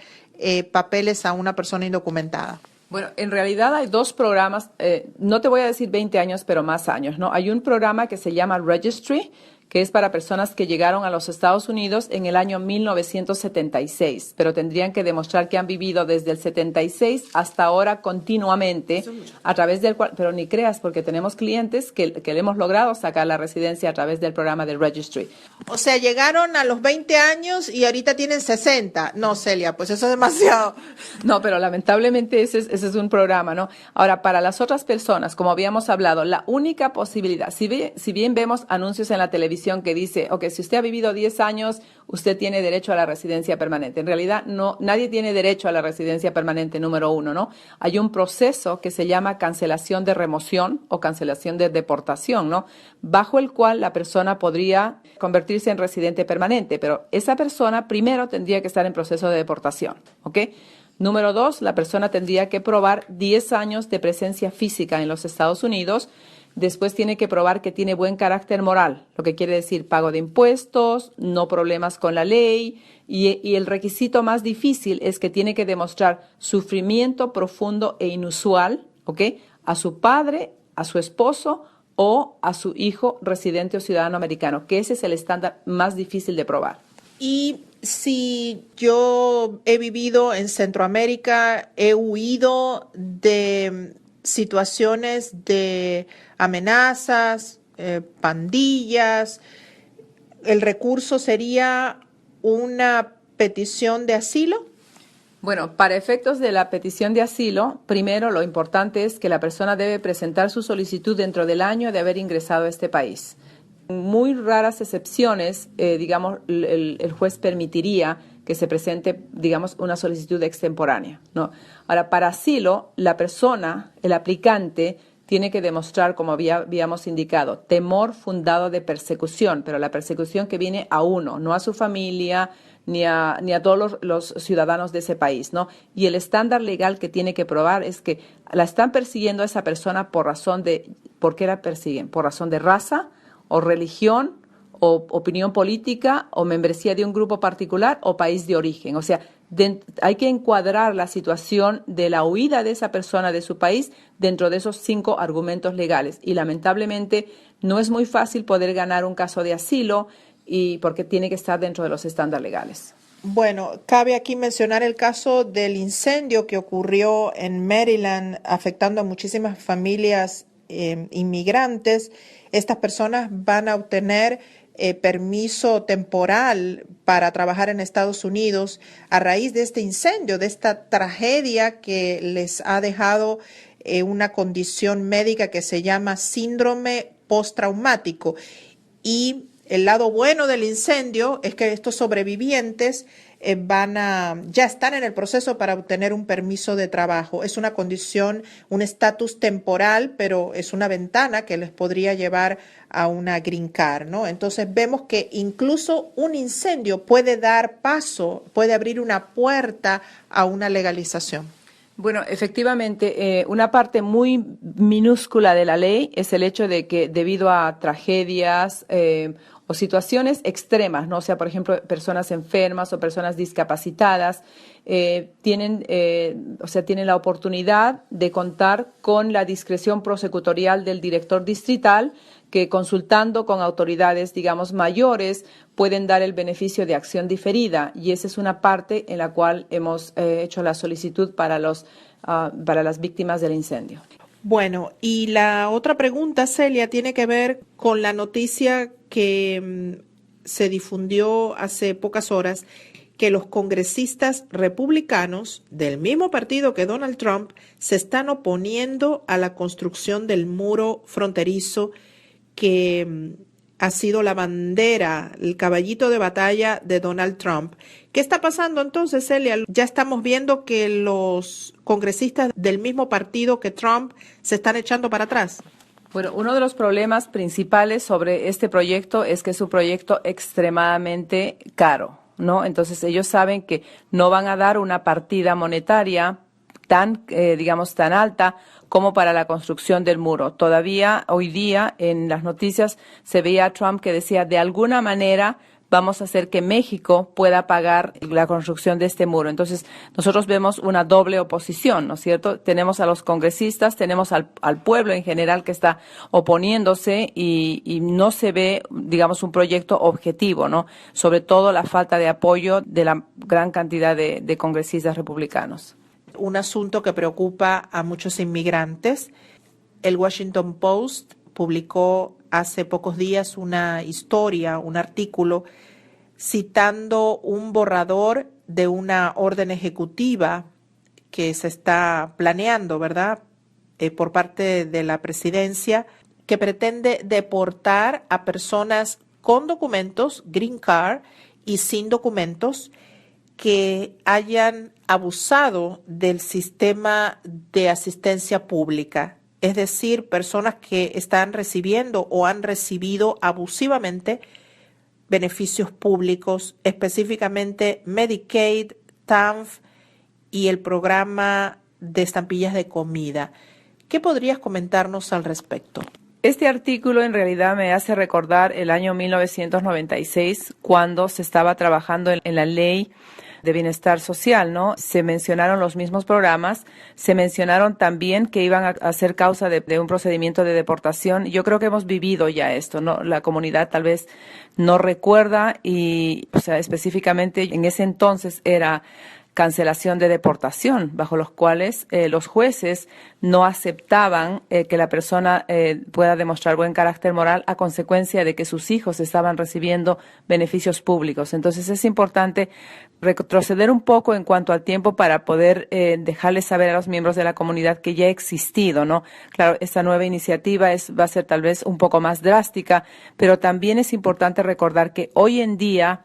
Speaker 1: papeles a una persona indocumentada?
Speaker 2: Bueno, en realidad hay 2 programas, no te voy a decir 20 años, pero más años, ¿no? Hay un programa que se llama Registry, que es para personas que llegaron a los Estados Unidos en el año 1976, pero tendrían que demostrar que han vivido desde el 76 hasta ahora continuamente, a través del cual, pero ni creas, porque tenemos clientes que le hemos logrado sacar la residencia a través del programa de Registry.
Speaker 1: O sea, llegaron a los 20 años y ahorita tienen 60. No, Celia, pues eso es demasiado.
Speaker 2: No, pero lamentablemente ese es un programa, ¿no? Ahora, para las otras personas, como habíamos hablado, la única posibilidad, si bien vemos anuncios en la televisión que dice, si usted ha vivido 10 años, usted tiene derecho a la residencia permanente. En realidad, no, nadie tiene derecho a la residencia permanente, número 1, ¿no? Hay un proceso que se llama cancelación de remoción o cancelación de deportación, ¿no? Bajo el cual la persona podría convertirse en residente permanente, pero esa persona primero tendría que estar en proceso de deportación, ¿ok? Número 2, la persona tendría que probar 10 años de presencia física en los Estados Unidos. Después tiene que probar que tiene buen carácter moral, lo que quiere decir pago de impuestos, no problemas con la ley, y el requisito más difícil es que tiene que demostrar sufrimiento profundo e inusual, a su padre, a su esposo o a su hijo residente o ciudadano americano, que ese es el estándar más difícil de probar.
Speaker 1: Y Si yo he vivido en Centroamérica, he huido de situaciones de amenazas, pandillas, el recurso sería una petición de asilo.
Speaker 2: Bueno, para efectos de la petición de asilo, primero lo importante es que la persona debe presentar su solicitud dentro del año de haber ingresado a este país. En muy raras excepciones, digamos, el juez permitiría que se presente, digamos, una solicitud extemporánea, ¿no? Ahora, para asilo, la persona, el aplicante, tiene que demostrar, como habíamos indicado, temor fundado de persecución, pero la persecución que viene a uno, no a su familia, ni a todos los ciudadanos de ese país, ¿no? Y el estándar legal que tiene que probar es que la están persiguiendo a esa persona ¿por qué la persiguen? ¿Por razón de raza o religión o opinión política o membresía de un grupo particular o país de origen? O sea, hay que encuadrar la situación de la huida de esa persona de su país dentro de esos 5 argumentos legales. Y lamentablemente no es muy fácil poder ganar un caso de asilo y porque tiene que estar dentro de los estándares legales.
Speaker 1: Bueno, cabe aquí mencionar el caso del incendio que ocurrió en Maryland, afectando a muchísimas familias inmigrantes. Estas personas van a obtener permiso temporal para trabajar en Estados Unidos a raíz de este incendio, de esta tragedia que les ha dejado una condición médica que se llama síndrome postraumático. Y el lado bueno del incendio es que estos sobrevivientes ya están en el proceso para obtener un permiso de trabajo. Es una condición, un estatus temporal, pero es una ventana que les podría llevar a una green card, ¿no? Entonces vemos que incluso un incendio puede dar paso, puede abrir una puerta a una legalización.
Speaker 2: Bueno, efectivamente, una parte muy minúscula de la ley es el hecho de que debido a tragedias o situaciones extremas, ¿no? O sea, por ejemplo, personas enfermas o personas discapacitadas tienen la oportunidad de contar con la discreción prosecutorial del director distrital, que consultando con autoridades, digamos, mayores, pueden dar el beneficio de acción diferida, y esa es una parte en la cual hemos hecho la solicitud para las víctimas del incendio.
Speaker 1: Bueno, y la otra pregunta, Celia, tiene que ver con la noticia que se difundió hace pocas horas, que los congresistas republicanos del mismo partido que Donald Trump se están oponiendo a la construcción del muro fronterizo que ha sido la bandera, el caballito de batalla de Donald Trump. ¿Qué está pasando entonces, Celia? Ya estamos viendo que los congresistas del mismo partido que Trump se están echando para atrás.
Speaker 2: Bueno, uno de los problemas principales sobre este proyecto es que es un proyecto extremadamente caro, ¿no? Entonces ellos saben que no van a dar una partida monetaria tan alta como para la construcción del muro. Todavía hoy día en las noticias se veía a Trump que decía, de alguna manera vamos a hacer que México pueda pagar la construcción de este muro. Entonces, nosotros vemos una doble oposición, ¿no es cierto? Tenemos a los congresistas, tenemos al pueblo en general que está oponiéndose y no se ve, digamos, un proyecto objetivo, ¿no? Sobre todo la falta de apoyo de la gran cantidad de congresistas republicanos.
Speaker 1: Un asunto que preocupa a muchos inmigrantes. El Washington Post publicó hace pocos días una historia, un artículo, citando un borrador de una orden ejecutiva que se está planeando, ¿verdad?, por parte de la presidencia, que pretende deportar a personas con documentos, green card, y sin documentos, que hayan abusado del sistema de asistencia pública, es decir, personas que están recibiendo o han recibido abusivamente beneficios públicos, específicamente Medicaid, TANF y el programa de estampillas de comida. ¿Qué podrías comentarnos al respecto?
Speaker 2: Este artículo en realidad me hace recordar el año 1996, cuando se estaba trabajando en la ley de bienestar social, ¿no? Se mencionaron los mismos programas, se mencionaron también que iban a ser causa de un procedimiento de deportación. Yo creo que hemos vivido ya esto, ¿no? La comunidad tal vez no recuerda y, o sea, específicamente en ese entonces era cancelación de deportación, bajo los cuales los jueces no aceptaban que la persona pueda demostrar buen carácter moral a consecuencia de que sus hijos estaban recibiendo beneficios públicos. Entonces es importante retroceder un poco en cuanto al tiempo para poder dejarles saber a los miembros de la comunidad que ya ha existido, ¿no? Claro, esta nueva iniciativa va a ser tal vez un poco más drástica, pero también es importante recordar que hoy en día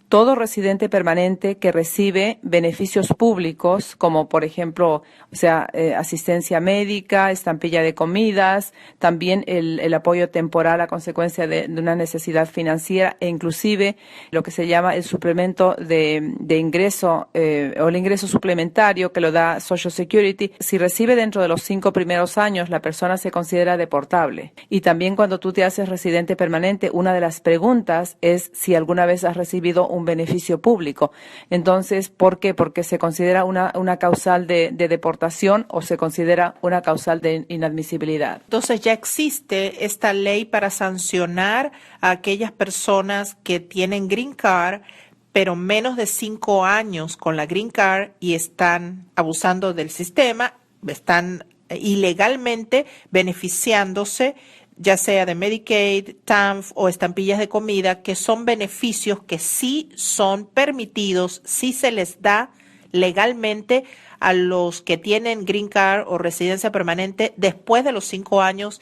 Speaker 2: todo residente permanente que recibe beneficios públicos, como por ejemplo, o sea, asistencia médica, estampilla de comidas, también el apoyo temporal a consecuencia de una necesidad financiera e inclusive lo que se llama el suplemento de ingreso o el ingreso suplementario que lo da Social Security. Si recibe dentro de los 5 primeros años, la persona se considera deportable. Y también cuando tú te haces residente permanente, una de las preguntas es si alguna vez has recibido un beneficio público. Entonces, ¿por qué? Porque se considera una causal de deportación o se considera una causal de inadmisibilidad.
Speaker 1: Entonces ya existe esta ley para sancionar a aquellas personas que tienen Green Card, pero menos de 5 años con la Green Card y están abusando del sistema, están ilegalmente beneficiándose ya sea de Medicaid, TANF o estampillas de comida, que son beneficios que sí son permitidos, sí se les da legalmente a los que tienen Green Card o residencia permanente después de los 5 años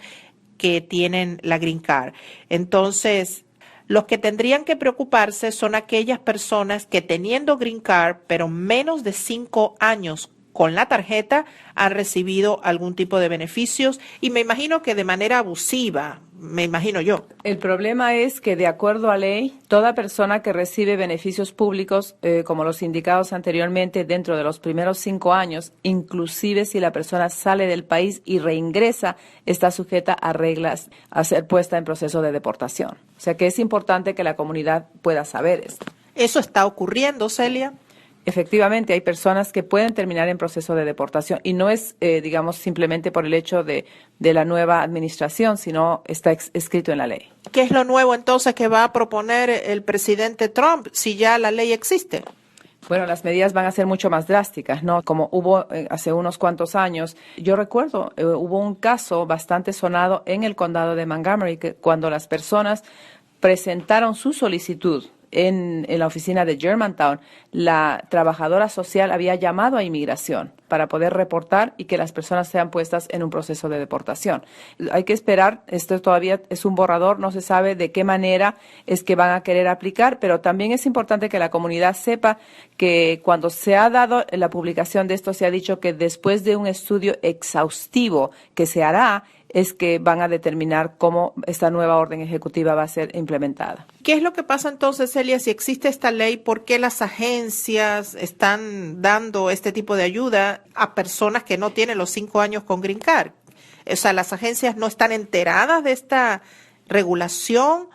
Speaker 1: que tienen la Green Card. Entonces, los que tendrían que preocuparse son aquellas personas que teniendo Green Card, pero menos de 5 años con la tarjeta, han recibido algún tipo de beneficios y me imagino que de manera abusiva, me imagino yo.
Speaker 2: El problema es que de acuerdo a ley, toda persona que recibe beneficios públicos, como los indicados anteriormente, dentro de los primeros 5 años, inclusive si la persona sale del país y reingresa, está sujeta a reglas a ser puesta en proceso de deportación. O sea que es importante que la comunidad pueda saber esto.
Speaker 1: ¿Eso está ocurriendo, Celia?
Speaker 2: Efectivamente, hay personas que pueden terminar en proceso de deportación y no es, digamos, simplemente por el hecho de la nueva administración, sino está escrito en la ley.
Speaker 1: ¿Qué es lo nuevo entonces que va a proponer el presidente Trump si ya la ley existe?
Speaker 2: Bueno, las medidas van a ser mucho más drásticas, ¿no? Como hubo hace unos cuantos años. Yo recuerdo, hubo un caso bastante sonado en el condado de Montgomery, que cuando las personas presentaron su solicitud en la oficina de Germantown, la trabajadora social había llamado a inmigración para poder reportar y que las personas sean puestas en un proceso de deportación. Hay que esperar, esto todavía es un borrador, no se sabe de qué manera es que van a querer aplicar, pero también es importante que la comunidad sepa que cuando se ha dado la publicación de esto, se ha dicho que después de un estudio exhaustivo que se hará, es que van a determinar cómo esta nueva orden ejecutiva va a ser implementada.
Speaker 1: ¿Qué es lo que pasa entonces, Celia, si existe esta ley? ¿Por qué las agencias están dando este tipo de ayuda a personas que no tienen los 5 años con Green Card? O sea, ¿las agencias no están enteradas de esta regulación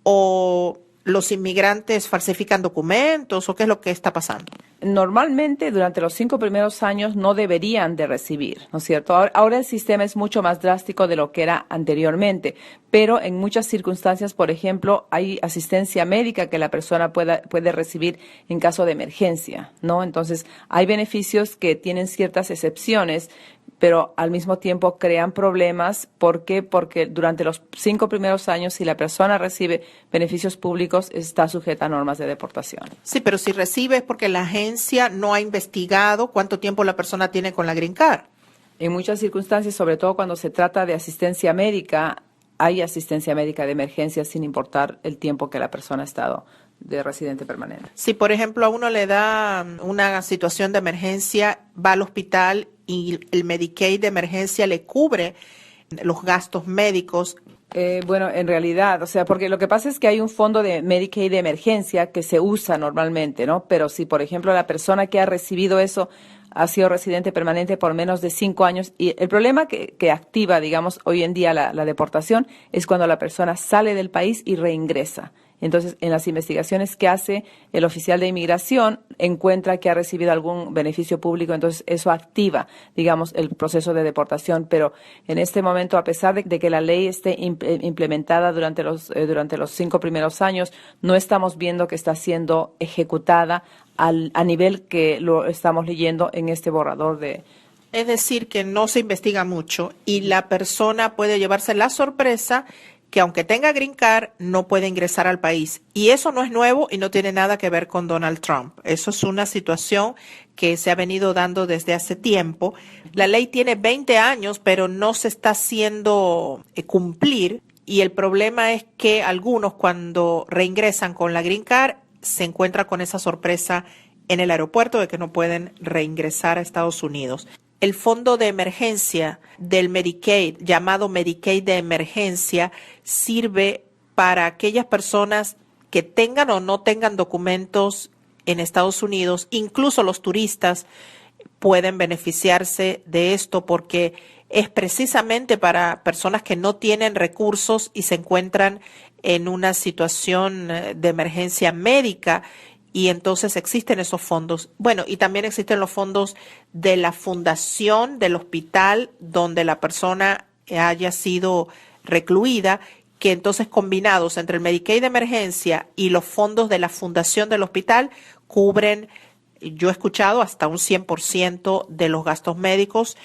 Speaker 1: o los inmigrantes falsifican documentos o qué es lo que está pasando?
Speaker 2: Normalmente durante los 5 primeros años no deberían de recibir, ¿no es cierto? Ahora el sistema es mucho más drástico de lo que era anteriormente, pero en muchas circunstancias, por ejemplo, hay asistencia médica que la persona puede recibir en caso de emergencia, ¿no? Entonces, hay beneficios que tienen ciertas excepciones, pero al mismo tiempo crean problemas. ¿Por qué? Porque durante los 5 primeros años, si la persona recibe beneficios públicos, está sujeta a normas de deportación.
Speaker 1: Sí, pero si recibe es porque la agencia no ha investigado cuánto tiempo la persona tiene con la Green Card.
Speaker 2: En muchas circunstancias, sobre todo cuando se trata de asistencia médica, hay asistencia médica de emergencia sin importar el tiempo que la persona ha estado de residente permanente.
Speaker 1: Si, por ejemplo, a uno le da una situación de emergencia, va al hospital y el Medicaid de emergencia le cubre los gastos médicos.
Speaker 2: Bueno, en realidad, o sea, porque lo que pasa es que hay un fondo de Medicaid de emergencia que se usa normalmente, ¿no? Pero si, por ejemplo, la persona que ha recibido eso ha sido residente permanente por menos de 5 años, y el problema que activa, digamos, hoy en día la deportación es cuando la persona sale del país y reingresa. Entonces, en las investigaciones que hace el oficial de inmigración, encuentra que ha recibido algún beneficio público, entonces eso activa, digamos, el proceso de deportación. Pero en este momento, a pesar de que la ley esté implementada durante los 5 primeros años, no estamos viendo que está siendo ejecutada a nivel que lo estamos leyendo en este borrador de...
Speaker 1: Es decir, que no se investiga mucho y la persona puede llevarse la sorpresa que aunque tenga green card, no puede ingresar al país. Y eso no es nuevo y no tiene nada que ver con Donald Trump. Eso es una situación que se ha venido dando desde hace tiempo. La ley tiene 20 años, pero no se está haciendo cumplir. Y el problema es que algunos, cuando reingresan con la green card, se encuentran con esa sorpresa en el aeropuerto de que no pueden reingresar a Estados Unidos. El fondo de emergencia del Medicaid, llamado Medicaid de emergencia, sirve para aquellas personas que tengan o no tengan documentos en Estados Unidos. Incluso los turistas pueden beneficiarse de esto porque es precisamente para personas que no tienen recursos y se encuentran en una situación de emergencia médica. Y entonces existen esos fondos. Bueno, y también existen los fondos de la fundación del hospital donde la persona haya sido recluida, que entonces combinados entre el Medicaid de emergencia y los fondos de la fundación del hospital cubren, yo he escuchado, hasta un 100% de los gastos médicos.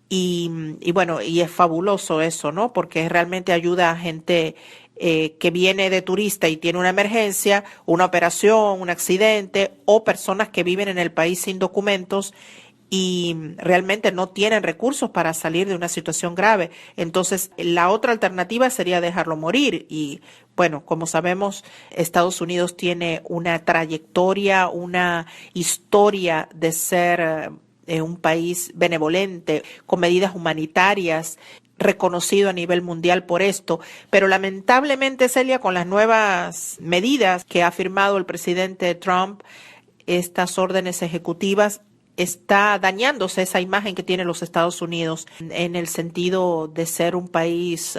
Speaker 1: Y bueno, y es fabuloso eso, ¿no? Porque realmente ayuda a gente que viene de turista y tiene una emergencia, una operación, un accidente, o personas que viven en el país sin documentos y realmente no tienen recursos para salir de una situación grave. Entonces, la otra alternativa sería dejarlo morir. Y bueno, como sabemos, Estados Unidos tiene una trayectoria, una historia de ser un país benevolente, con medidas humanitarias, reconocido a nivel mundial por esto, pero lamentablemente, Celia, con las nuevas medidas que ha firmado el presidente Trump, estas órdenes ejecutivas, está dañándose esa imagen que tiene los Estados Unidos en el sentido de ser un país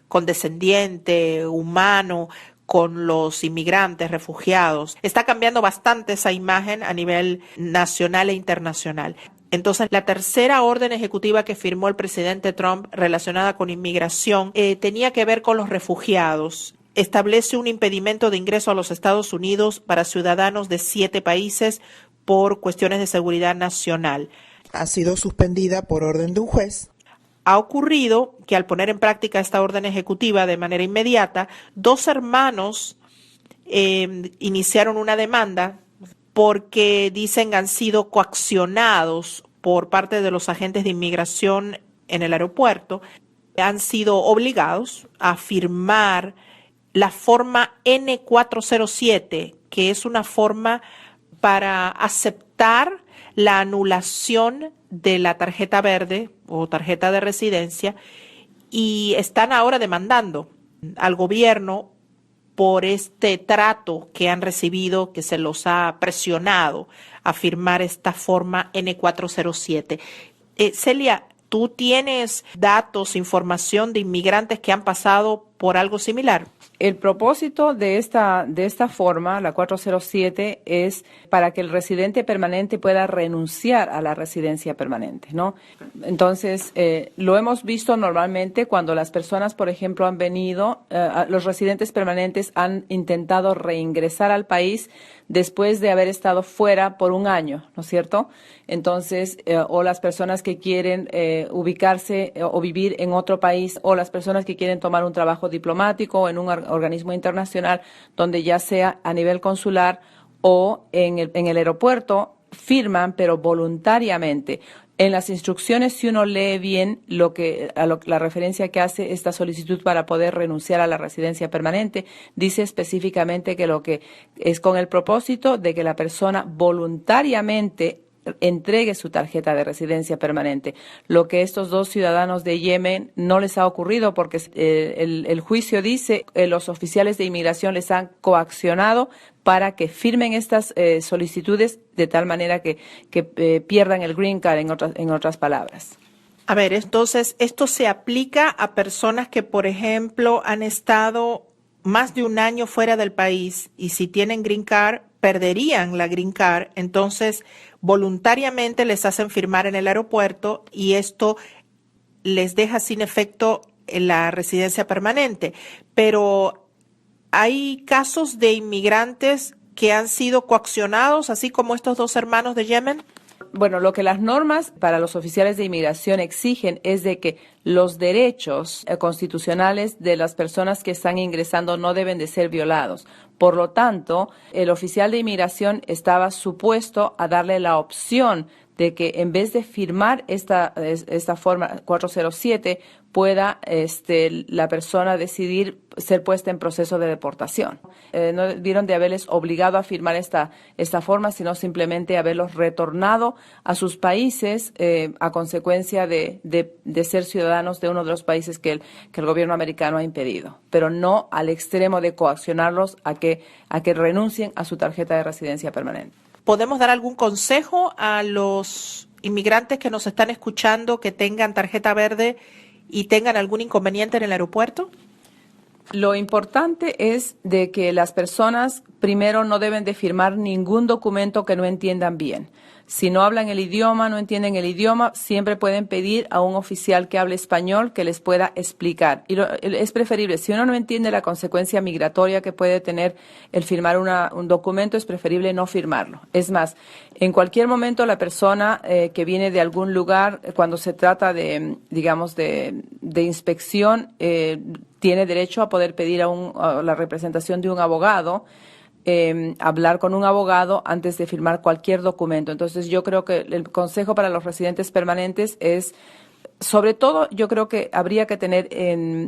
Speaker 1: condescendiente, humano, con los inmigrantes, refugiados. Está cambiando bastante esa imagen a nivel nacional e internacional. Entonces, la tercera orden ejecutiva que firmó el presidente Trump relacionada con inmigración tenía que ver con los refugiados. Establece un impedimento de ingreso a los Estados Unidos para ciudadanos de 7 países por cuestiones de seguridad nacional.
Speaker 3: Ha sido suspendida por orden de un juez.
Speaker 1: Ha ocurrido que al poner en práctica esta orden ejecutiva de manera inmediata, 2 hermanos iniciaron una demanda porque dicen han sido coaccionados por parte de los agentes de inmigración en el aeropuerto, han sido obligados a firmar la forma N407, que es una forma para aceptar la anulación de la tarjeta verde o tarjeta de residencia, y están ahora demandando al gobierno por este trato que han recibido, que se los ha presionado a firmar esta forma N407. Celia, ¿tú tienes datos, información de inmigrantes que han pasado por algo similar?
Speaker 2: El propósito de esta forma, la 407, es para que el residente permanente pueda renunciar a la residencia permanente, ¿no? Entonces, lo hemos visto normalmente cuando las personas, por ejemplo, han venido, los residentes permanentes han intentado reingresar al país después de haber estado fuera por un año, ¿no es cierto? Entonces, o las personas que quieren ubicarse o vivir en otro país, o las personas que quieren tomar un trabajo diplomático o en un organismo internacional, donde ya sea a nivel consular o en el aeropuerto, firman, pero voluntariamente. En las instrucciones, si uno lee bien la referencia que hace esta solicitud para poder renunciar a la residencia permanente, dice específicamente que lo que es con el propósito de que la persona voluntariamente entregue su tarjeta de residencia permanente. Lo que estos 2 ciudadanos de Yemen no les ha ocurrido porque el juicio dice que los oficiales de inmigración les han coaccionado para que firmen estas solicitudes de tal manera que pierdan el green card, en otras palabras.
Speaker 1: A ver, entonces, esto se aplica a personas que, por ejemplo, han estado más de un año fuera del país y si tienen green card, perderían la green card, entonces voluntariamente les hacen firmar en el aeropuerto y esto les deja sin efecto la residencia permanente. Pero hay casos de inmigrantes que han sido coaccionados, así como estos dos hermanos de Yemen.
Speaker 2: Bueno, lo que las normas para los oficiales de inmigración exigen es de que los derechos constitucionales de las personas que están ingresando no deben de ser violados. Por lo tanto, el oficial de inmigración estaba supuesto a darle la opción de que en vez de firmar esta forma 407 pueda la persona decidir ser puesta en proceso de deportación. No debieron de haberles obligado a firmar esta forma, sino simplemente haberlos retornado a sus países a consecuencia de ser ciudadanos de uno de los países que el gobierno americano ha impedido, pero no al extremo de coaccionarlos a que renuncien a su tarjeta de residencia permanente.
Speaker 1: ¿Podemos dar algún consejo a los inmigrantes que nos están escuchando que tengan tarjeta verde y tengan algún inconveniente en el aeropuerto?
Speaker 2: Lo importante es de que las personas primero no deben de firmar ningún documento que no entiendan bien. Si no hablan el idioma, no entienden el idioma, siempre pueden pedir a un oficial que hable español que les pueda explicar. Y es preferible, si uno no entiende la consecuencia migratoria que puede tener el firmar un documento, es preferible no firmarlo. Es más, en cualquier momento la persona que viene de algún lugar, cuando se trata de inspección, tiene derecho a poder pedir a la representación de un abogado, hablar con un abogado antes de firmar cualquier documento. Entonces, yo creo que el consejo para los residentes permanentes es, sobre todo, yo creo que habría que tener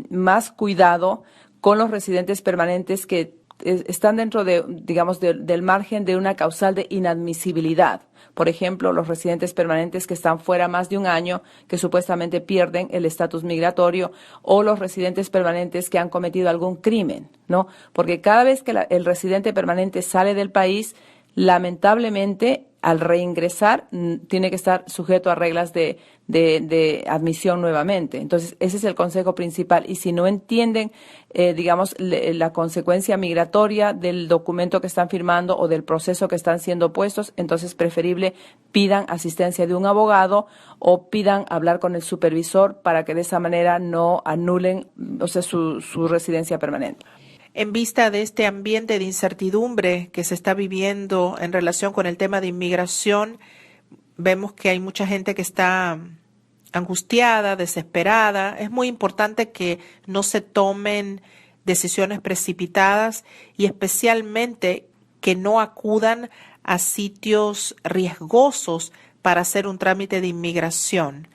Speaker 2: más cuidado con los residentes permanentes que están dentro del margen de una causal de inadmisibilidad. Por ejemplo, los residentes permanentes que están fuera más de un año, que supuestamente pierden el estatus migratorio, o los residentes permanentes que han cometido algún crimen, ¿no? Porque cada vez que el residente permanente sale del país, lamentablemente, al reingresar, tiene que estar sujeto a reglas de admisión nuevamente. Entonces, ese es el consejo principal. Y si no entienden, la consecuencia migratoria del documento que están firmando o del proceso que están siendo puestos, entonces preferible pidan asistencia de un abogado o pidan hablar con el supervisor para que de esa manera no anulen, su residencia permanente.
Speaker 1: En vista de este ambiente de incertidumbre que se está viviendo en relación con el tema de inmigración, vemos que hay mucha gente que está angustiada, desesperada. Es muy importante que no se tomen decisiones precipitadas y especialmente que no acudan a sitios riesgosos para hacer un trámite de inmigración.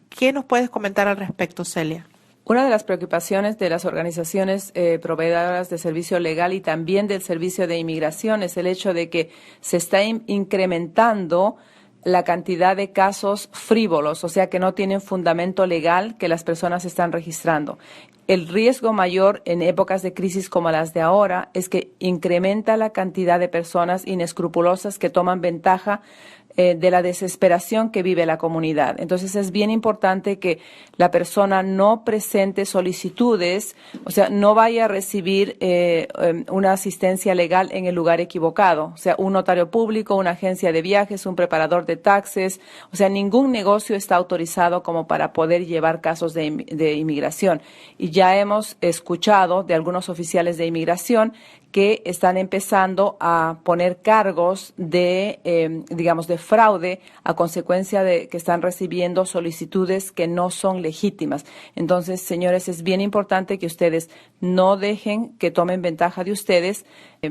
Speaker 1: ¿Qué nos puedes comentar al respecto, Celia?
Speaker 2: Una de las preocupaciones de las organizaciones proveedoras de servicio legal y también del servicio de inmigración es el hecho de que se está incrementando la cantidad de casos frívolos, o sea, que no tienen fundamento legal que las personas están registrando. El riesgo mayor en épocas de crisis como las de ahora es que incrementa la cantidad de personas inescrupulosas que toman ventaja de la desesperación que vive la comunidad. Entonces es bien importante que la persona no presente solicitudes, o sea, no vaya a recibir una asistencia legal en el lugar equivocado, o sea, un notario público, una agencia de viajes, un preparador de taxes, o sea, ningún negocio está autorizado como para poder llevar casos de inmigración. Y ya hemos escuchado de algunos oficiales de inmigración que están empezando a poner cargos de fraude a consecuencia de que están recibiendo solicitudes que no son legítimas. Entonces, señores, es bien importante que ustedes no dejen que tomen ventaja de ustedes,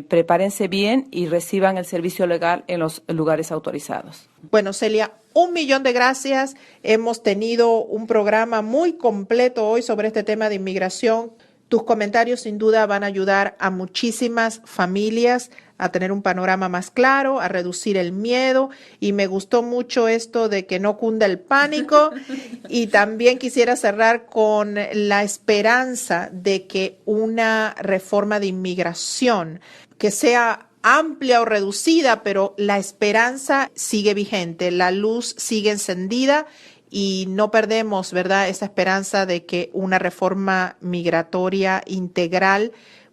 Speaker 2: prepárense bien y reciban el servicio legal en los lugares autorizados.
Speaker 1: Bueno, Celia, 1.000.000 de gracias. Hemos tenido un programa muy completo hoy sobre este tema de inmigración. Tus comentarios sin duda van a ayudar a muchísimas familias a tener un panorama más claro, a reducir el miedo, y me gustó mucho esto de que no cunda el pánico. Y también quisiera cerrar con la esperanza de que una reforma de inmigración que sea amplia o reducida, pero la esperanza sigue vigente, la luz sigue encendida. Y no perdemos, ¿verdad?, esa esperanza de que una reforma migratoria integral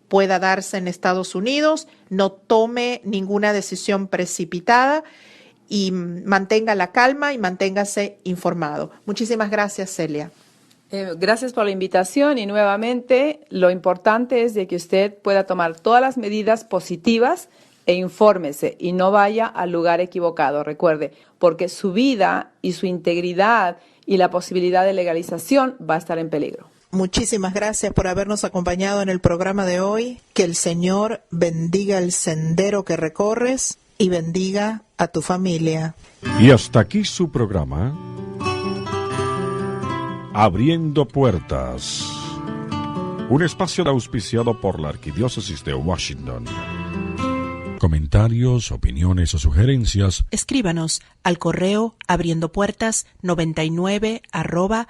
Speaker 1: pueda darse en Estados Unidos, no tome ninguna decisión precipitada y mantenga la calma y manténgase informado. Muchísimas gracias, Celia.
Speaker 2: Gracias por la invitación y nuevamente lo importante es de que usted pueda tomar todas las medidas positivas e infórmese y no vaya al lugar equivocado, recuerde, porque su vida y su integridad y la posibilidad de legalización va a estar en peligro.
Speaker 3: Muchísimas gracias por habernos acompañado en el programa de hoy. Que el Señor bendiga el sendero que recorres y bendiga a tu familia.
Speaker 4: Y hasta aquí su programa, Abriendo Puertas, un espacio auspiciado por la Arquidiócesis de Washington. Comentarios, opiniones o sugerencias,
Speaker 3: Escríbanos al correo abriendopuertas99@hotmail.com.